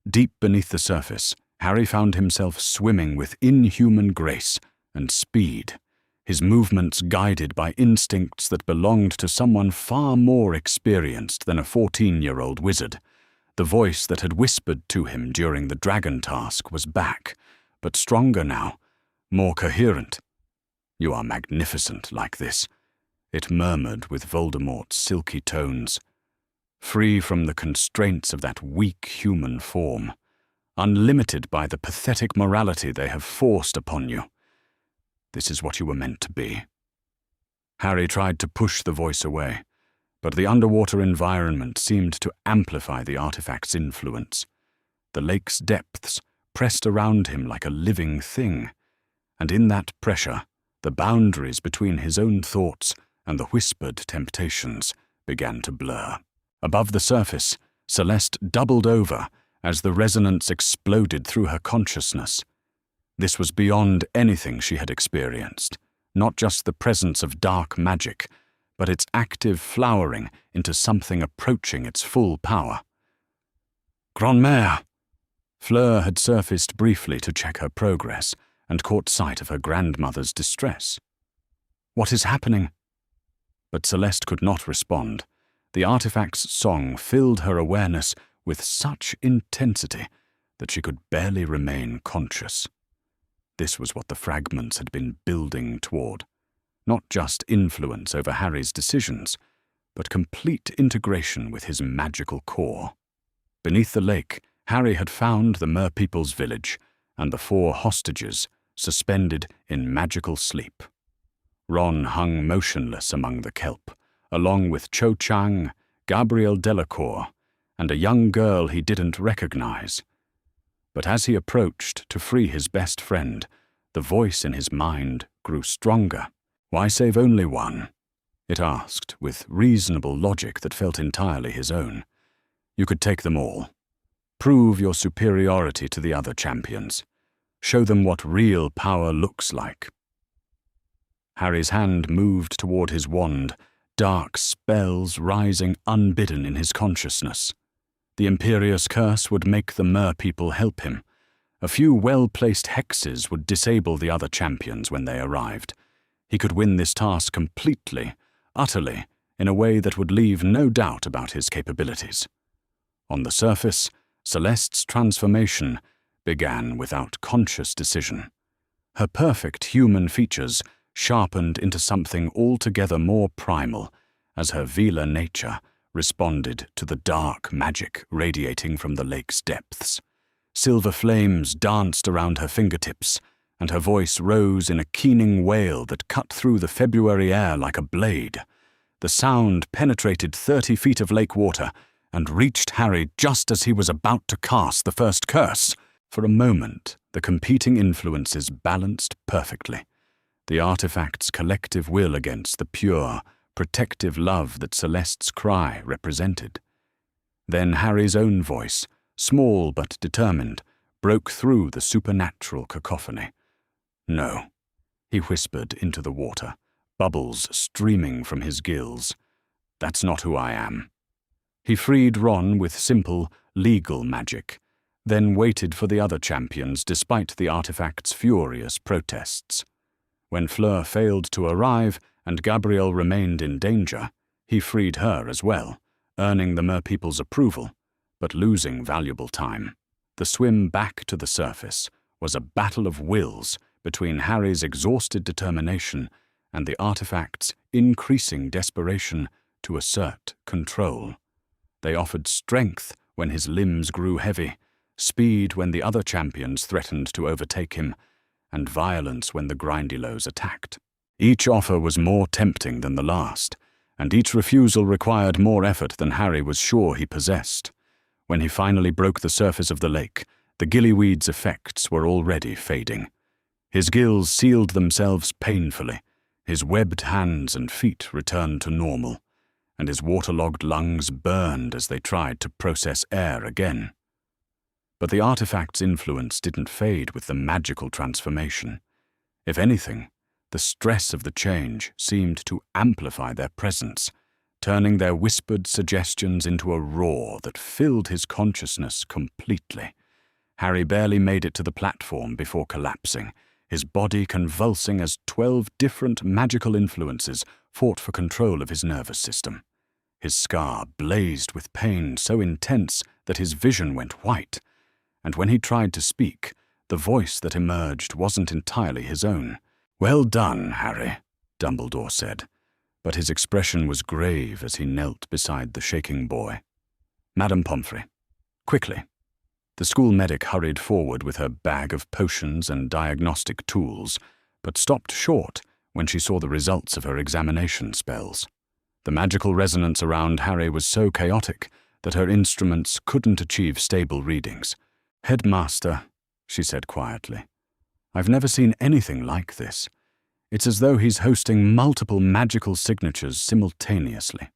Deep beneath the surface, Harry found himself swimming with inhuman grace and speed, his movements guided by instincts that belonged to someone far more experienced than a 14-year-old wizard. The voice that had whispered to him during the dragon task was back, but stronger now, more coherent. "You are magnificent like this," it murmured with Voldemort's silky tones. "Free from the constraints of that weak human form, unlimited by the pathetic morality they have forced upon you. This is what you were meant to be." Harry tried to push the voice away, but the underwater environment seemed to amplify the artifact's influence. The lake's depths pressed around him like a living thing, and in that pressure, the boundaries between his own thoughts and the whispered temptations began to blur. Above the surface, Celeste doubled over as the resonance exploded through her consciousness. This was beyond anything she had experienced, not just the presence of dark magic, but its active flowering into something approaching its full power. "Grandmère!" Fleur had surfaced briefly to check her progress and caught sight of her grandmother's distress. "What is happening?" But Celeste could not respond. The artifact's song filled her awareness with such intensity that she could barely remain conscious. This was what the fragments had been building toward. Not just influence over Harry's decisions, but complete integration with his magical core. Beneath the lake, Harry had found the merpeople's village and the 4 hostages suspended in magical sleep. Ron hung motionless among the kelp, along with Cho Chang, Gabrielle Delacour, and a young girl he didn't recognize. But as he approached to free his best friend, the voice in his mind grew stronger. "Why save only one?" it asked, with reasonable logic that felt entirely his own. "You could take them all." Prove your superiority to the other champions. Show them what real power looks like." Harry's hand moved toward his wand, dark spells rising unbidden in his consciousness. The Imperious Curse would make the Mer-people help him. A few well-placed hexes would disable the other champions when they arrived. He could win this task completely, utterly, in a way that would leave no doubt about his capabilities. On the surface, Celeste's transformation began without conscious decision. Her perfect human features sharpened into something altogether more primal as her Veela nature responded to the dark magic radiating from the lake's depths. Silver flames danced around her fingertips, and her voice rose in a keening wail that cut through the February air like a blade. The sound penetrated 30 feet of lake water and reached Harry just as he was about to cast the first curse. For a moment, the competing influences balanced perfectly. The artifact's collective will against the pure, protective love that Celeste's cry represented. Then Harry's own voice, small but determined, broke through the supernatural cacophony. "No," he whispered into the water, bubbles streaming from his gills. "That's not who I am." He freed Ron with simple, legal magic, then waited for the other champions despite the artifact's furious protests. When Fleur failed to arrive and Gabrielle remained in danger, he freed her as well, earning the Mer-people's approval, but losing valuable time. The swim back to the surface was a battle of wills between Harry's exhausted determination and the artifact's increasing desperation to assert control. They offered strength when his limbs grew heavy, speed when the other champions threatened to overtake him, and violence when the Grindylows attacked. Each offer was more tempting than the last, and each refusal required more effort than Harry was sure he possessed. When he finally broke the surface of the lake, the gillyweed's effects were already fading. His gills sealed themselves painfully, his webbed hands and feet returned to normal, and his waterlogged lungs burned as they tried to process air again. But the artifact's influence didn't fade with the magical transformation. If anything, the stress of the change seemed to amplify their presence, turning their whispered suggestions into a roar that filled his consciousness completely. Harry barely made it to the platform before collapsing, his body convulsing as 12 different magical influences fought for control of his nervous system. His scar blazed with pain so intense that his vision went white, and when he tried to speak, the voice that emerged wasn't entirely his own. "Well done, Harry," Dumbledore said, but his expression was grave as he knelt beside the shaking boy. "Madame Pomfrey, quickly." The school medic hurried forward with her bag of potions and diagnostic tools, but stopped short when she saw the results of her examination spells. The magical resonance around Harry was so chaotic that her instruments couldn't achieve stable readings. "Headmaster," she said quietly, "I've never seen anything like this. It's as though he's hosting multiple magical signatures simultaneously."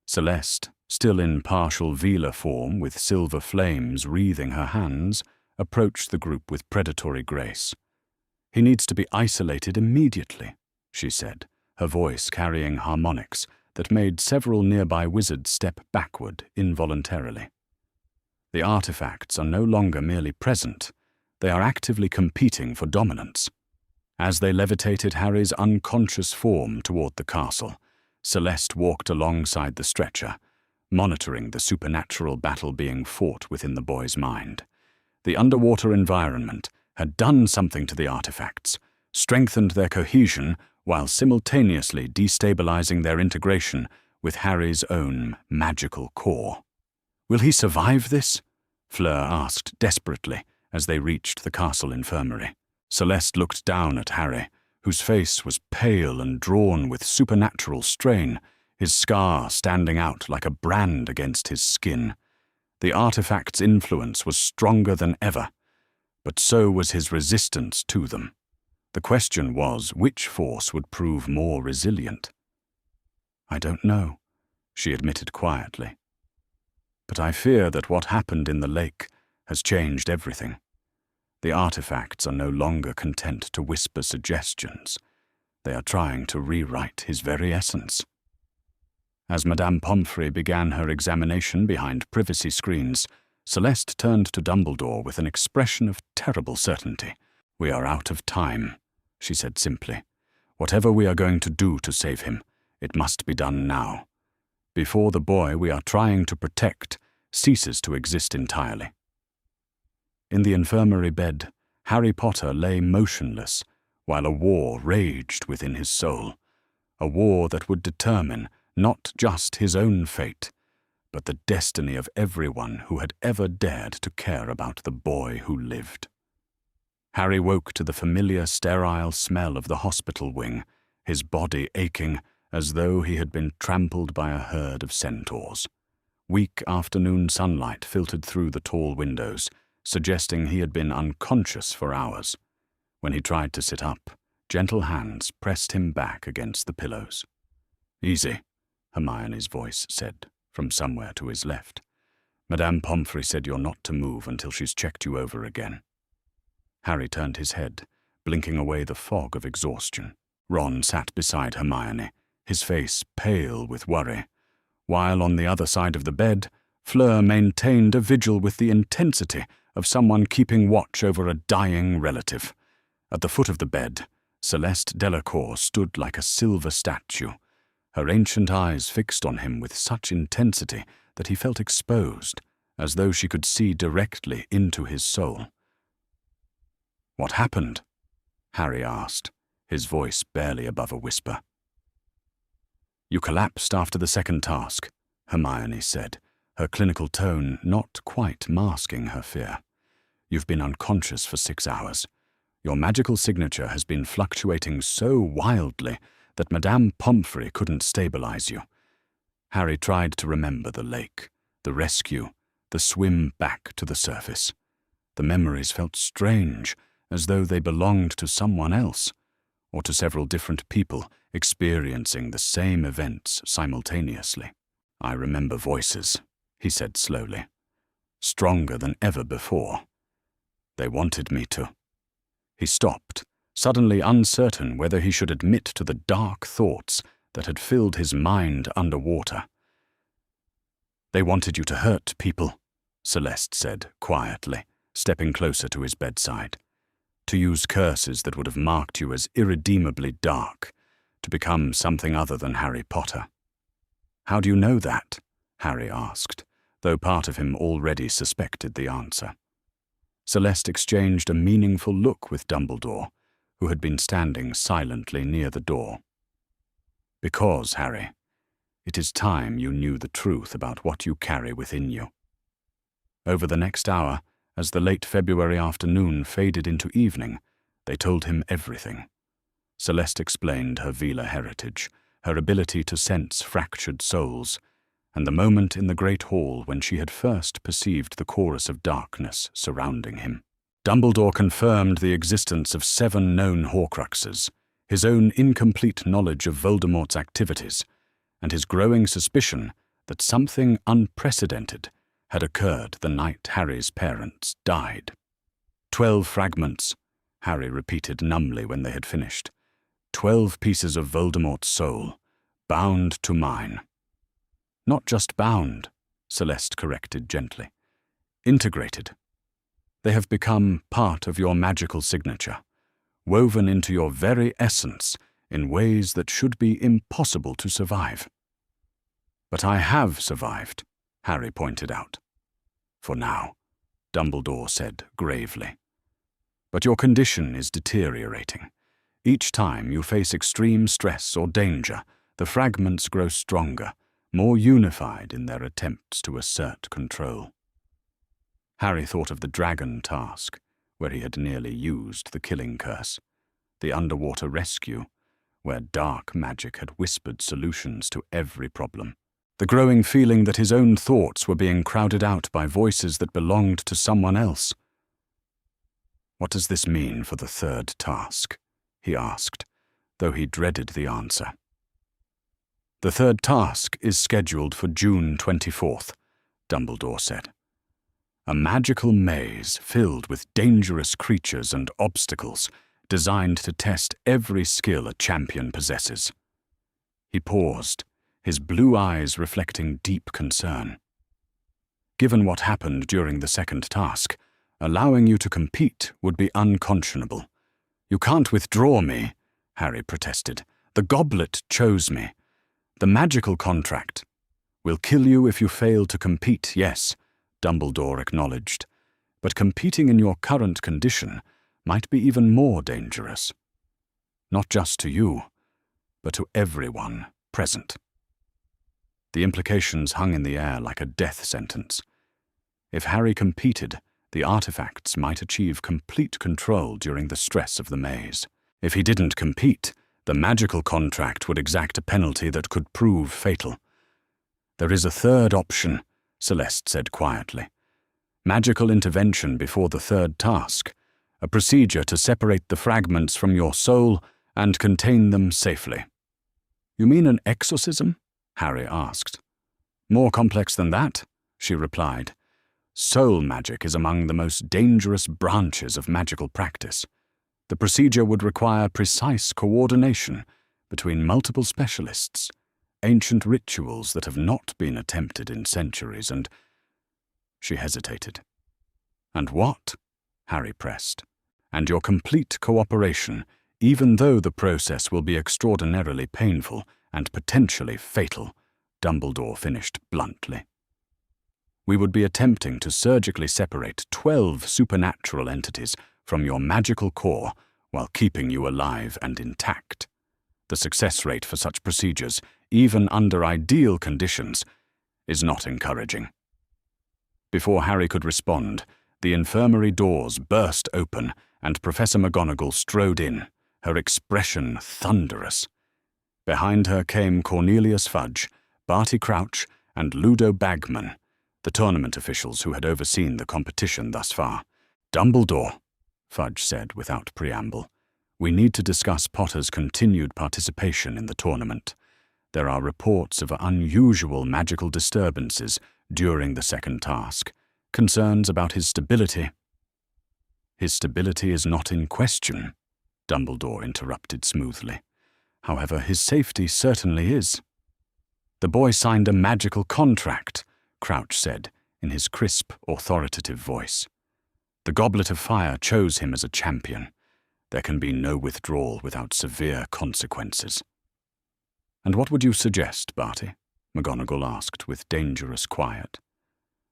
Celeste, still in partial Veela form with silver flames wreathing her hands, approached the group with predatory grace. "He needs to be isolated immediately," she said, her voice carrying harmonics that made several nearby wizards step backward involuntarily. The artifacts are no longer merely present, they are actively competing for dominance. As they levitated Harry's unconscious form toward the castle, Celeste walked alongside the stretcher, monitoring the supernatural battle being fought within the boy's mind. The underwater environment had done something to the artifacts, strengthened their cohesion while simultaneously destabilizing their integration with Harry's own magical core. "Will he survive this?" Fleur asked desperately as they reached the castle infirmary. Celeste looked down at Harry, whose face was pale and drawn with supernatural strain, his scar standing out like a brand against his skin. The artifact's influence was stronger than ever, but so was his resistance to them. The question was which force would prove more resilient. "I don't know," she admitted quietly. but I fear that what happened in the lake has changed everything. The artifacts are no longer content to whisper suggestions. They are trying to rewrite his very essence. As Madame Pomfrey began her examination behind privacy screens, Celeste turned to Dumbledore with an expression of terrible certainty. "We are out of time," she said simply. "Whatever we are going to do to save him, it must be done now, before the boy we are trying to protect ceases to exist entirely." In the infirmary bed, Harry Potter lay motionless while a war raged within his soul, a war that would determine not just his own fate, but the destiny of everyone who had ever dared to care about the boy who lived. Harry woke to the familiar sterile smell of the hospital wing, his body aching as though he had been trampled by a herd of centaurs. Weak afternoon sunlight filtered through the tall windows, suggesting he had been unconscious for hours. When he tried to sit up, gentle hands pressed him back against the pillows. "Easy," Hermione's voice said, from somewhere to his left. "Madame Pomfrey said you're not to move until she's checked you over again." Harry turned his head, blinking away the fog of exhaustion. Ron sat beside Hermione, his face pale with worry, while on the other side of the bed, Fleur maintained a vigil with the intensity of someone keeping watch over a dying relative. At the foot of the bed, Celeste Delacour stood like a silver statue, her ancient eyes fixed on him with such intensity that he felt exposed, as though she could see directly into his soul. "What happened?" Harry asked, his voice barely above a whisper. "You collapsed after the second task," Hermione said, her clinical tone not quite masking her fear. "You've been unconscious for 6 hours. Your magical signature has been fluctuating so wildly that Madame Pomfrey couldn't stabilize you." Harry tried to remember the lake, the rescue, the swim back to the surface. The memories felt strange, as though they belonged to someone else, or to several different people experiencing the same events simultaneously. "I remember voices," he said slowly, "stronger than ever before. They wanted me to." He stopped, suddenly uncertain whether he should admit to the dark thoughts that had filled his mind underwater. "They wanted you to hurt people," Celeste said quietly, stepping closer to his bedside. "To use curses that would have marked you as irredeemably dark, to become something other than Harry Potter." "How do you know that?" Harry asked, though part of him already suspected the answer. Celeste exchanged a meaningful look with Dumbledore, who had been standing silently near the door. "Because, Harry, it is time you knew the truth about what you carry within you." Over the next hour, as the late February afternoon faded into evening, they told him everything. Celeste explained her Veela heritage, her ability to sense fractured souls, and the moment in the great hall when she had first perceived the chorus of darkness surrounding him. Dumbledore confirmed the existence of 7 known Horcruxes, his own incomplete knowledge of Voldemort's activities, and his growing suspicion that something unprecedented had occurred the night Harry's parents died. 12 fragments, Harry repeated numbly when they had finished. 12 pieces of Voldemort's soul, bound to mine. "Not just bound," Celeste corrected gently. "Integrated. They have become part of your magical signature, woven into your very essence in ways that should be impossible to survive." "But I have survived," Harry pointed out. "For now," Dumbledore said gravely. "But your condition is deteriorating. Each time you face extreme stress or danger, the fragments grow stronger, more unified in their attempts to assert control." Harry thought of the dragon task, where he had nearly used the killing curse, the underwater rescue, where dark magic had whispered solutions to every problem, the growing feeling that his own thoughts were being crowded out by voices that belonged to someone else. "What does this mean for the 3rd task?" he asked, though he dreaded the answer. "The 3rd task is scheduled for June 24th, Dumbledore said. A magical maze filled with dangerous creatures and obstacles designed to test every skill a champion possesses. He paused, his blue eyes reflecting deep concern. Given what happened during the second task, allowing you to compete would be unconscionable. You can't withdraw me, Harry protested. The goblet chose me. The magical contract will kill you if you fail to compete, yes, Dumbledore acknowledged. But competing in your current condition might be even more dangerous. Not just to you, but to everyone present. The implications hung in the air like a death sentence. If Harry competed, the artifacts might achieve complete control during the stress of the maze. If he didn't compete, the magical contract would exact a penalty that could prove fatal. There is a third option, Celeste said quietly. Magical intervention before the third task, a procedure to separate the fragments from your soul and contain them safely. You mean an exorcism? Harry asked. More complex than that, she replied. Soul magic is among the most dangerous branches of magical practice. The procedure would require precise coordination between multiple specialists, ancient rituals that have not been attempted in centuries, and... She hesitated. And what? Harry pressed. And your complete cooperation, even though the process will be extraordinarily painful and potentially fatal, Dumbledore finished bluntly. We would be attempting to surgically separate 12 supernatural entities from your magical core while keeping you alive and intact. The success rate for such procedures, even under ideal conditions, is not encouraging. Before Harry could respond, the infirmary doors burst open and Professor McGonagall strode in, her expression thunderous. Behind her came Cornelius Fudge, Barty Crouch, and Ludo Bagman, the tournament officials who had overseen the competition thus far. Dumbledore, Fudge said without preamble, we need to discuss Potter's continued participation in the tournament. There are reports of unusual magical disturbances during the second task, concerns about his stability. His stability is not in question, Dumbledore interrupted smoothly. However, his safety certainly is. The boy signed a magical contract, Crouch said in his crisp, authoritative voice. The Goblet of Fire chose him as a champion. There can be no withdrawal without severe consequences. And what would you suggest, Barty? McGonagall asked with dangerous quiet.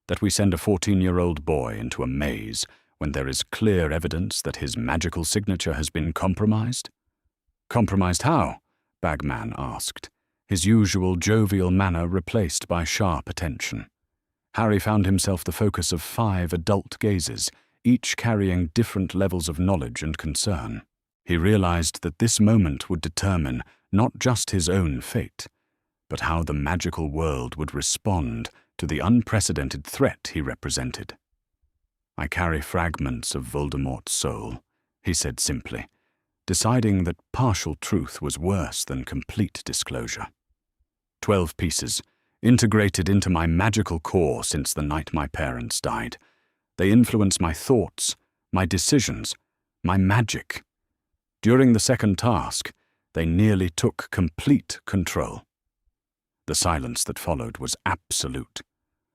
That we send a 14-year-old boy into a maze when there is clear evidence that his magical signature has been compromised? Compromised how? Bagman asked, his usual jovial manner replaced by sharp attention. Harry found himself the focus of 5 adult gazes, each carrying different levels of knowledge and concern. He realized that this moment would determine not just his own fate, but how the magical world would respond to the unprecedented threat he represented. I carry fragments of Voldemort's soul, he said simply, deciding that partial truth was worse than complete disclosure. 12 pieces, integrated into my magical core since the night my parents died. They influence my thoughts, my decisions, my magic. During the second task, they nearly took complete control. The silence that followed was absolute.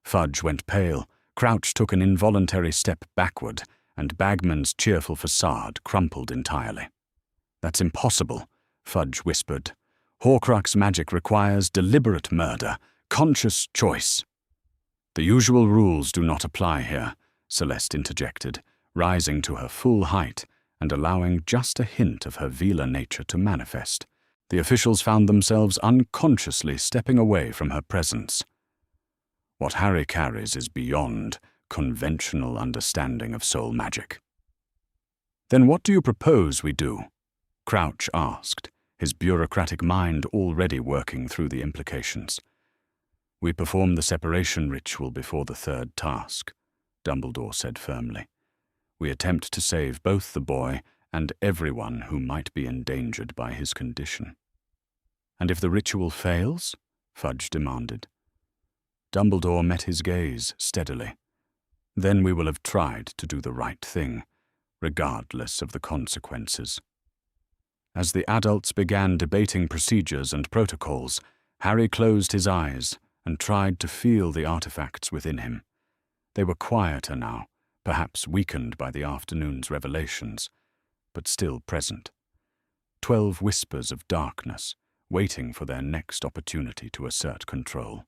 Fudge went pale, Crouch took an involuntary step backward, and Bagman's cheerful facade crumpled entirely. That's impossible, Fudge whispered. Horcrux magic requires deliberate murder, conscious choice. The usual rules do not apply here, Celeste interjected, rising to her full height and allowing just a hint of her Veela nature to manifest. The officials found themselves unconsciously stepping away from her presence. What Harry carries is beyond conventional understanding of soul magic. Then what do you propose we do? Crouch asked, his bureaucratic mind already working through the implications. We perform the separation ritual before the third task, Dumbledore said firmly. We attempt to save both the boy and everyone who might be endangered by his condition. And if the ritual fails? Fudge demanded. Dumbledore met his gaze steadily. Then we will have tried to do the right thing, regardless of the consequences. As the adults began debating procedures and protocols, Harry closed his eyes and tried to feel the artifacts within him. They were quieter now, perhaps weakened by the afternoon's revelations, but still present. 12 whispers of darkness, waiting for their next opportunity to assert control.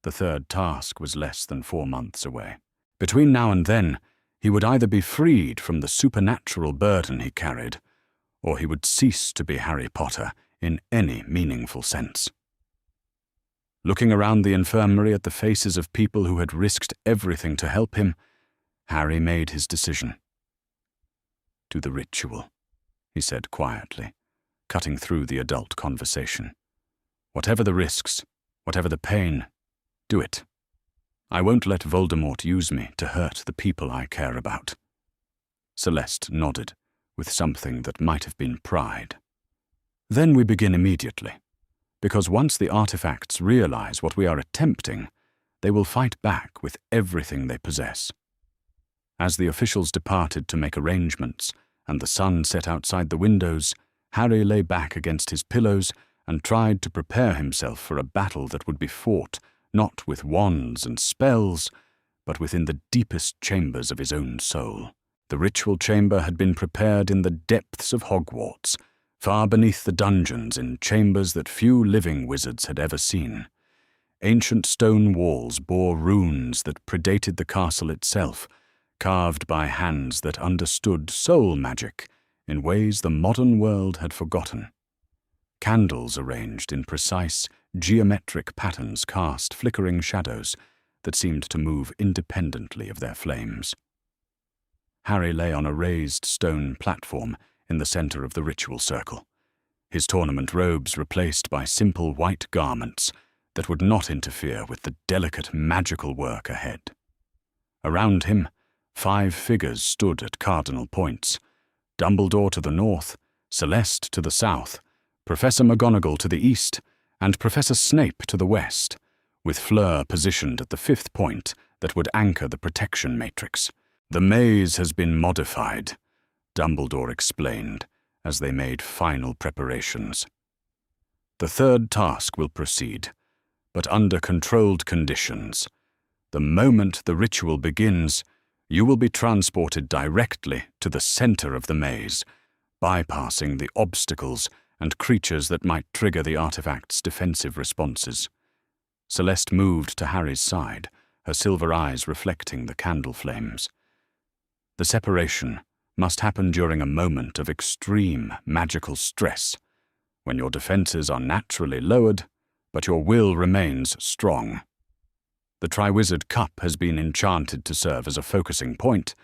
The third task was less than 4 months away. Between now and then, he would either be freed from the supernatural burden he carried, or he would cease to be Harry Potter in any meaningful sense. Looking around the infirmary at the faces of people who had risked everything to help him, Harry made his decision. "Do the ritual," he said quietly, cutting through the adult conversation. "Whatever the risks, whatever the pain, do it. I won't let Voldemort use me to hurt the people I care about." Celeste nodded, with something that might have been pride. "Then we begin immediately, because once the artifacts realize what we are attempting, they will fight back with everything they possess." As the officials departed to make arrangements, and the sun set outside the windows, Harry lay back against his pillows and tried to prepare himself for a battle that would be fought not with wands and spells, but within the deepest chambers of his own soul. The ritual chamber had been prepared in the depths of Hogwarts, far beneath the dungeons in chambers that few living wizards had ever seen. Ancient stone walls bore runes that predated the castle itself, carved by hands that understood soul magic in ways the modern world had forgotten. Candles arranged in precise, geometric patterns cast flickering shadows that seemed to move independently of their flames. Harry lay on a raised stone platform in the center of the ritual circle, his tournament robes replaced by simple white garments that would not interfere with the delicate magical work ahead. Around him, 5 figures stood at cardinal points: Dumbledore to the north, Celeste to the south, Professor McGonagall to the east, and Professor Snape to the west, with Fleur positioned at the 5th point that would anchor the protection matrix. "The maze has been modified," Dumbledore explained as they made final preparations. "The third task will proceed, but under controlled conditions. The moment the ritual begins, you will be transported directly to the center of the maze, bypassing the obstacles and creatures that might trigger the artifact's defensive responses." Celeste moved to Harry's side, her silver eyes reflecting the candle flames. "The separation must happen during a moment of extreme magical stress, when your defenses are naturally lowered, but your will remains strong. The Triwizard Cup has been enchanted to serve as a focusing point.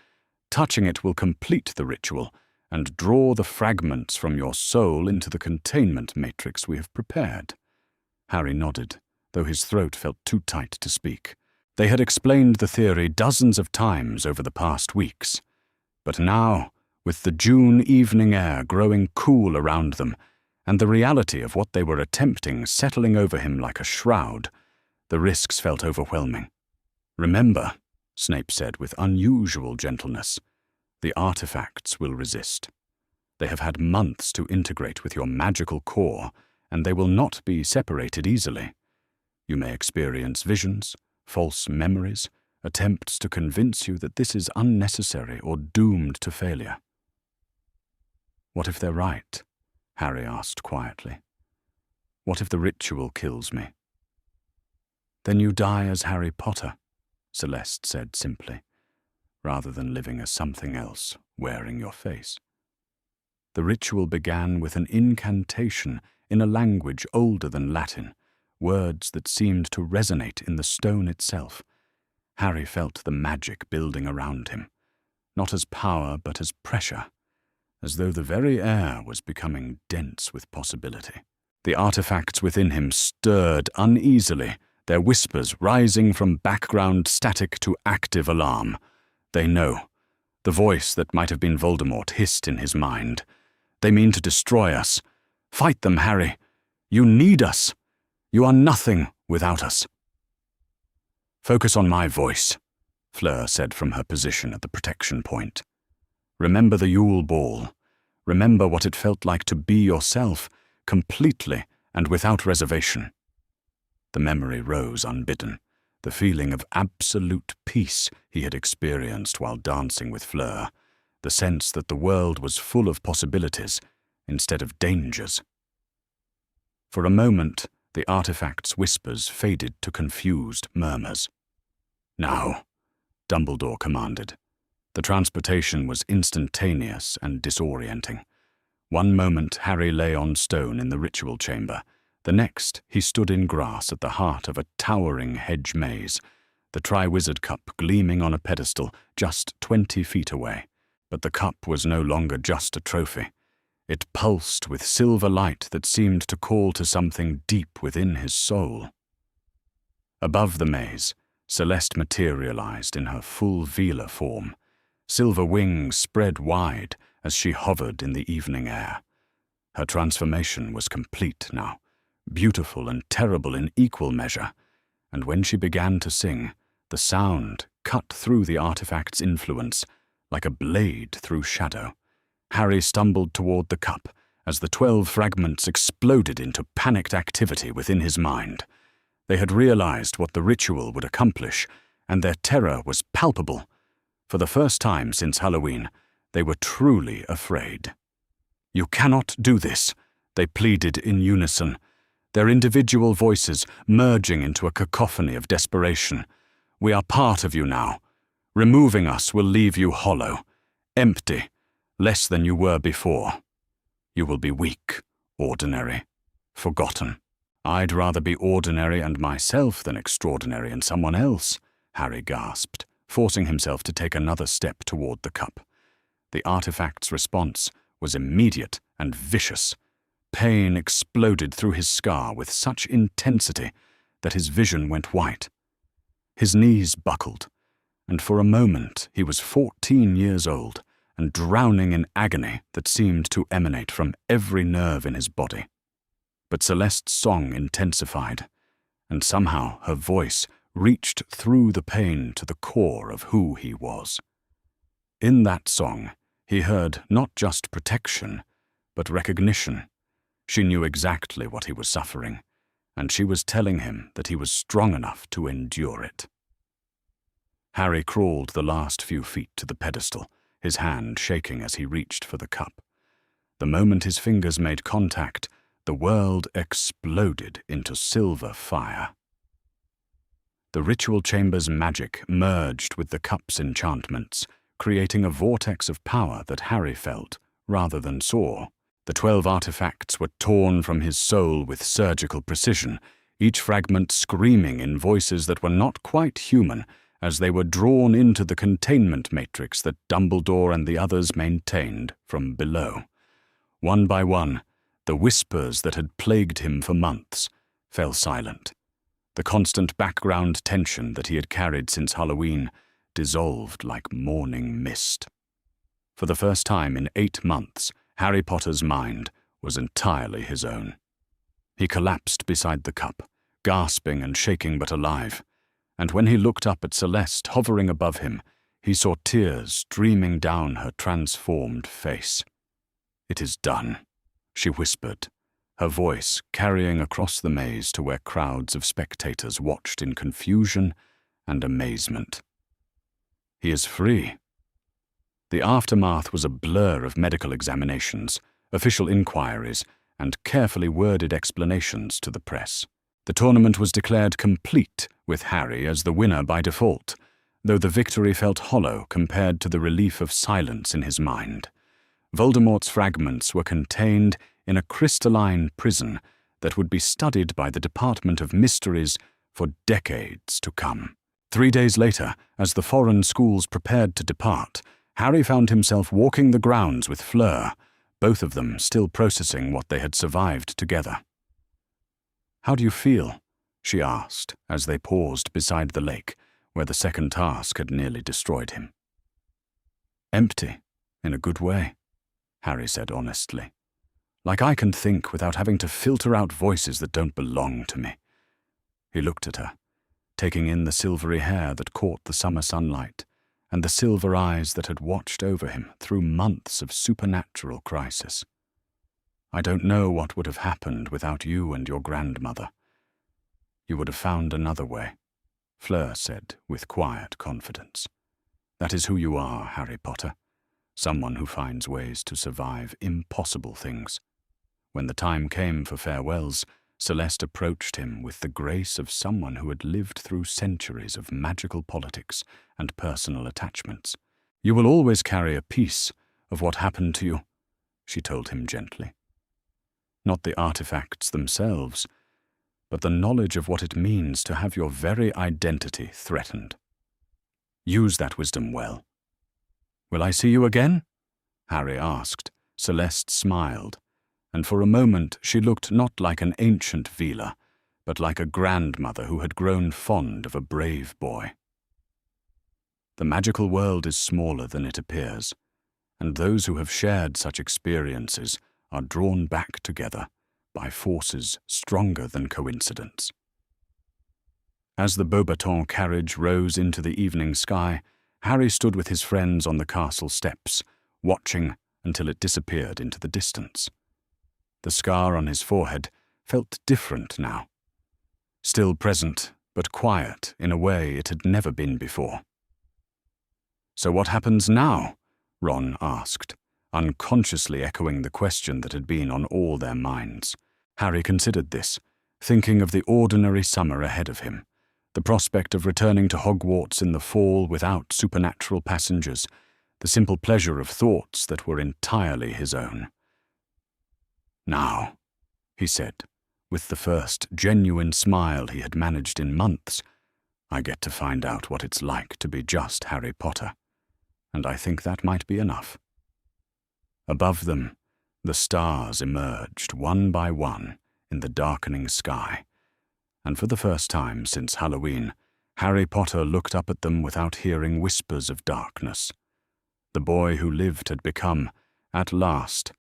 Touching it will complete the ritual and draw the fragments from your soul into the containment matrix we have prepared." Harry nodded, though his throat felt too tight to speak. They had explained the theory dozens of times over the past weeks, but now, with the June evening air growing cool around them, and the reality of what they were attempting settling over him like a shroud, the risks felt overwhelming. "Remember," Snape said with unusual gentleness, "the artifacts will resist. They have had months to integrate with your magical core, and they will not be separated easily. You may experience visions, false memories, attempts to convince you that this is unnecessary or doomed to failure." "What if they're right?" Harry asked quietly. "What if the ritual kills me?" "Then you die as Harry Potter," Celeste said simply, "rather than living as something else, wearing your face." The ritual began with an incantation in a language older than Latin, words that seemed to resonate in the stone itself. Harry felt the magic building around him, not as power but as pressure, as though the very air was becoming dense with possibility. The artifacts within him stirred uneasily, their whispers rising from background static to active alarm. "They know." The voice that might have been Voldemort hissed in his mind. "They mean to destroy us. Fight them, Harry. You need us. You are nothing without us." Focus on my voice, Fleur said from her position at the protection point. Remember the Yule Ball. Remember what it felt like to be yourself, completely and without reservation. The memory rose unbidden, the feeling of absolute peace he had experienced while dancing with Fleur, the sense that the world was full of possibilities instead of dangers. For a moment, the artifact's whispers faded to confused murmurs. "Now," Dumbledore commanded. The transportation was instantaneous and disorienting. One moment Harry lay on stone in the ritual chamber. The next he stood in grass at the heart of a towering hedge maze, the Triwizard cup gleaming on a pedestal just 20 feet away. But the cup was no longer just a trophy. It pulsed with silver light that seemed to call to something deep within his soul. Above the maze, Celeste materialized in her full Veela form. Silver wings spread wide as she hovered in the evening air. Her transformation was complete now, beautiful and terrible in equal measure, and when she began to sing, the sound cut through the artifact's influence like a blade through shadow. Harry stumbled toward the cup as the 12 fragments exploded into panicked activity within his mind. They had realized what the ritual would accomplish, and their terror was palpable. For the first time since Halloween, they were truly afraid. "You cannot do this," they pleaded in unison, their individual voices merging into a cacophony of desperation. "We are part of you now. Removing us will leave you hollow, empty, less than you were before. You will be weak, ordinary, forgotten." "I'd rather be ordinary and myself than extraordinary and someone else," Harry gasped, forcing himself to take another step toward the cup. The artifact's response was immediate and vicious. Pain exploded through his scar with such intensity that his vision went white. His knees buckled, and for a moment he was 14 years old and drowning in agony that seemed to emanate from every nerve in his body. But Celeste's song intensified, and somehow her voice reached through the pain to the core of who he was. In that song, he heard not just protection, but recognition. She knew exactly what he was suffering, and she was telling him that he was strong enough to endure it. Harry crawled the last few feet to the pedestal, his hand shaking as he reached for the cup. The moment his fingers made contact, the world exploded into silver fire. The ritual chamber's magic merged with the cup's enchantments, creating a vortex of power that Harry felt rather than saw. The 12 artifacts were torn from his soul with surgical precision, each fragment screaming in voices that were not quite human as they were drawn into the containment matrix that Dumbledore and the others maintained from below. One by one, the whispers that had plagued him for months fell silent. The constant background tension that he had carried since Halloween dissolved like morning mist. For the first time in 8 months, Harry Potter's mind was entirely his own. He collapsed beside the cup, gasping and shaking but alive, and when he looked up at Celeste hovering above him, he saw tears streaming down her transformed face. "It is done," she whispered, her voice carrying across the maze to where crowds of spectators watched in confusion and amazement. "He is free." The aftermath was a blur of medical examinations, official inquiries, and carefully worded explanations to the press. The tournament was declared complete, with Harry as the winner by default, though the victory felt hollow compared to the relief of silence in his mind. Voldemort's fragments were contained in a crystalline prison that would be studied by the Department of Mysteries for decades to come. 3 days later, as the foreign schools prepared to depart, Harry found himself walking the grounds with Fleur, both of them still processing what they had survived together. "How do you feel?" she asked as they paused beside the lake, where the second task had nearly destroyed him. "Empty, in a good way," Harry said honestly. "Like I can think without having to filter out voices that don't belong to me." He looked at her. taking in the silvery hair that caught the summer sunlight, and the silver eyes that had watched over him through months of supernatural crisis. "I don't know what would have happened without you and your grandmother. You would have found another way," Fleur said with quiet confidence. "That is who you are, Harry Potter, someone who finds ways to survive impossible things." When the time came for farewells, Celeste approached him with the grace of someone who had lived through centuries of magical politics and personal attachments. "You will always carry a piece of what happened to you," she told him gently. "Not the artifacts themselves, but the knowledge of what it means to have your very identity threatened. Use that wisdom well." "Will I see you again?" Harry asked. Celeste smiled, and for a moment she looked not like an ancient Veela, but like a grandmother who had grown fond of a brave boy. "The magical world is smaller than it appears, and those who have shared such experiences are drawn back together by forces stronger than coincidence." As the Beaubaton carriage rose into the evening sky, Harry stood with his friends on the castle steps, watching until it disappeared into the distance. The scar on his forehead felt different now. Still present, but quiet in a way it had never been before. "So what happens now?" Ron asked, unconsciously echoing the question that had been on all their minds. Harry considered this, thinking of the ordinary summer ahead of him, the prospect of returning to Hogwarts in the fall without supernatural passengers, the simple pleasure of thoughts that were entirely his own. "Now," he said, with the first genuine smile he had managed in months, "I get to find out what it's like to be just Harry Potter, and I think that might be enough." Above them, the stars emerged one by one in the darkening sky, and for the first time since Halloween, Harry Potter looked up at them without hearing whispers of darkness. The boy who lived had become, at last,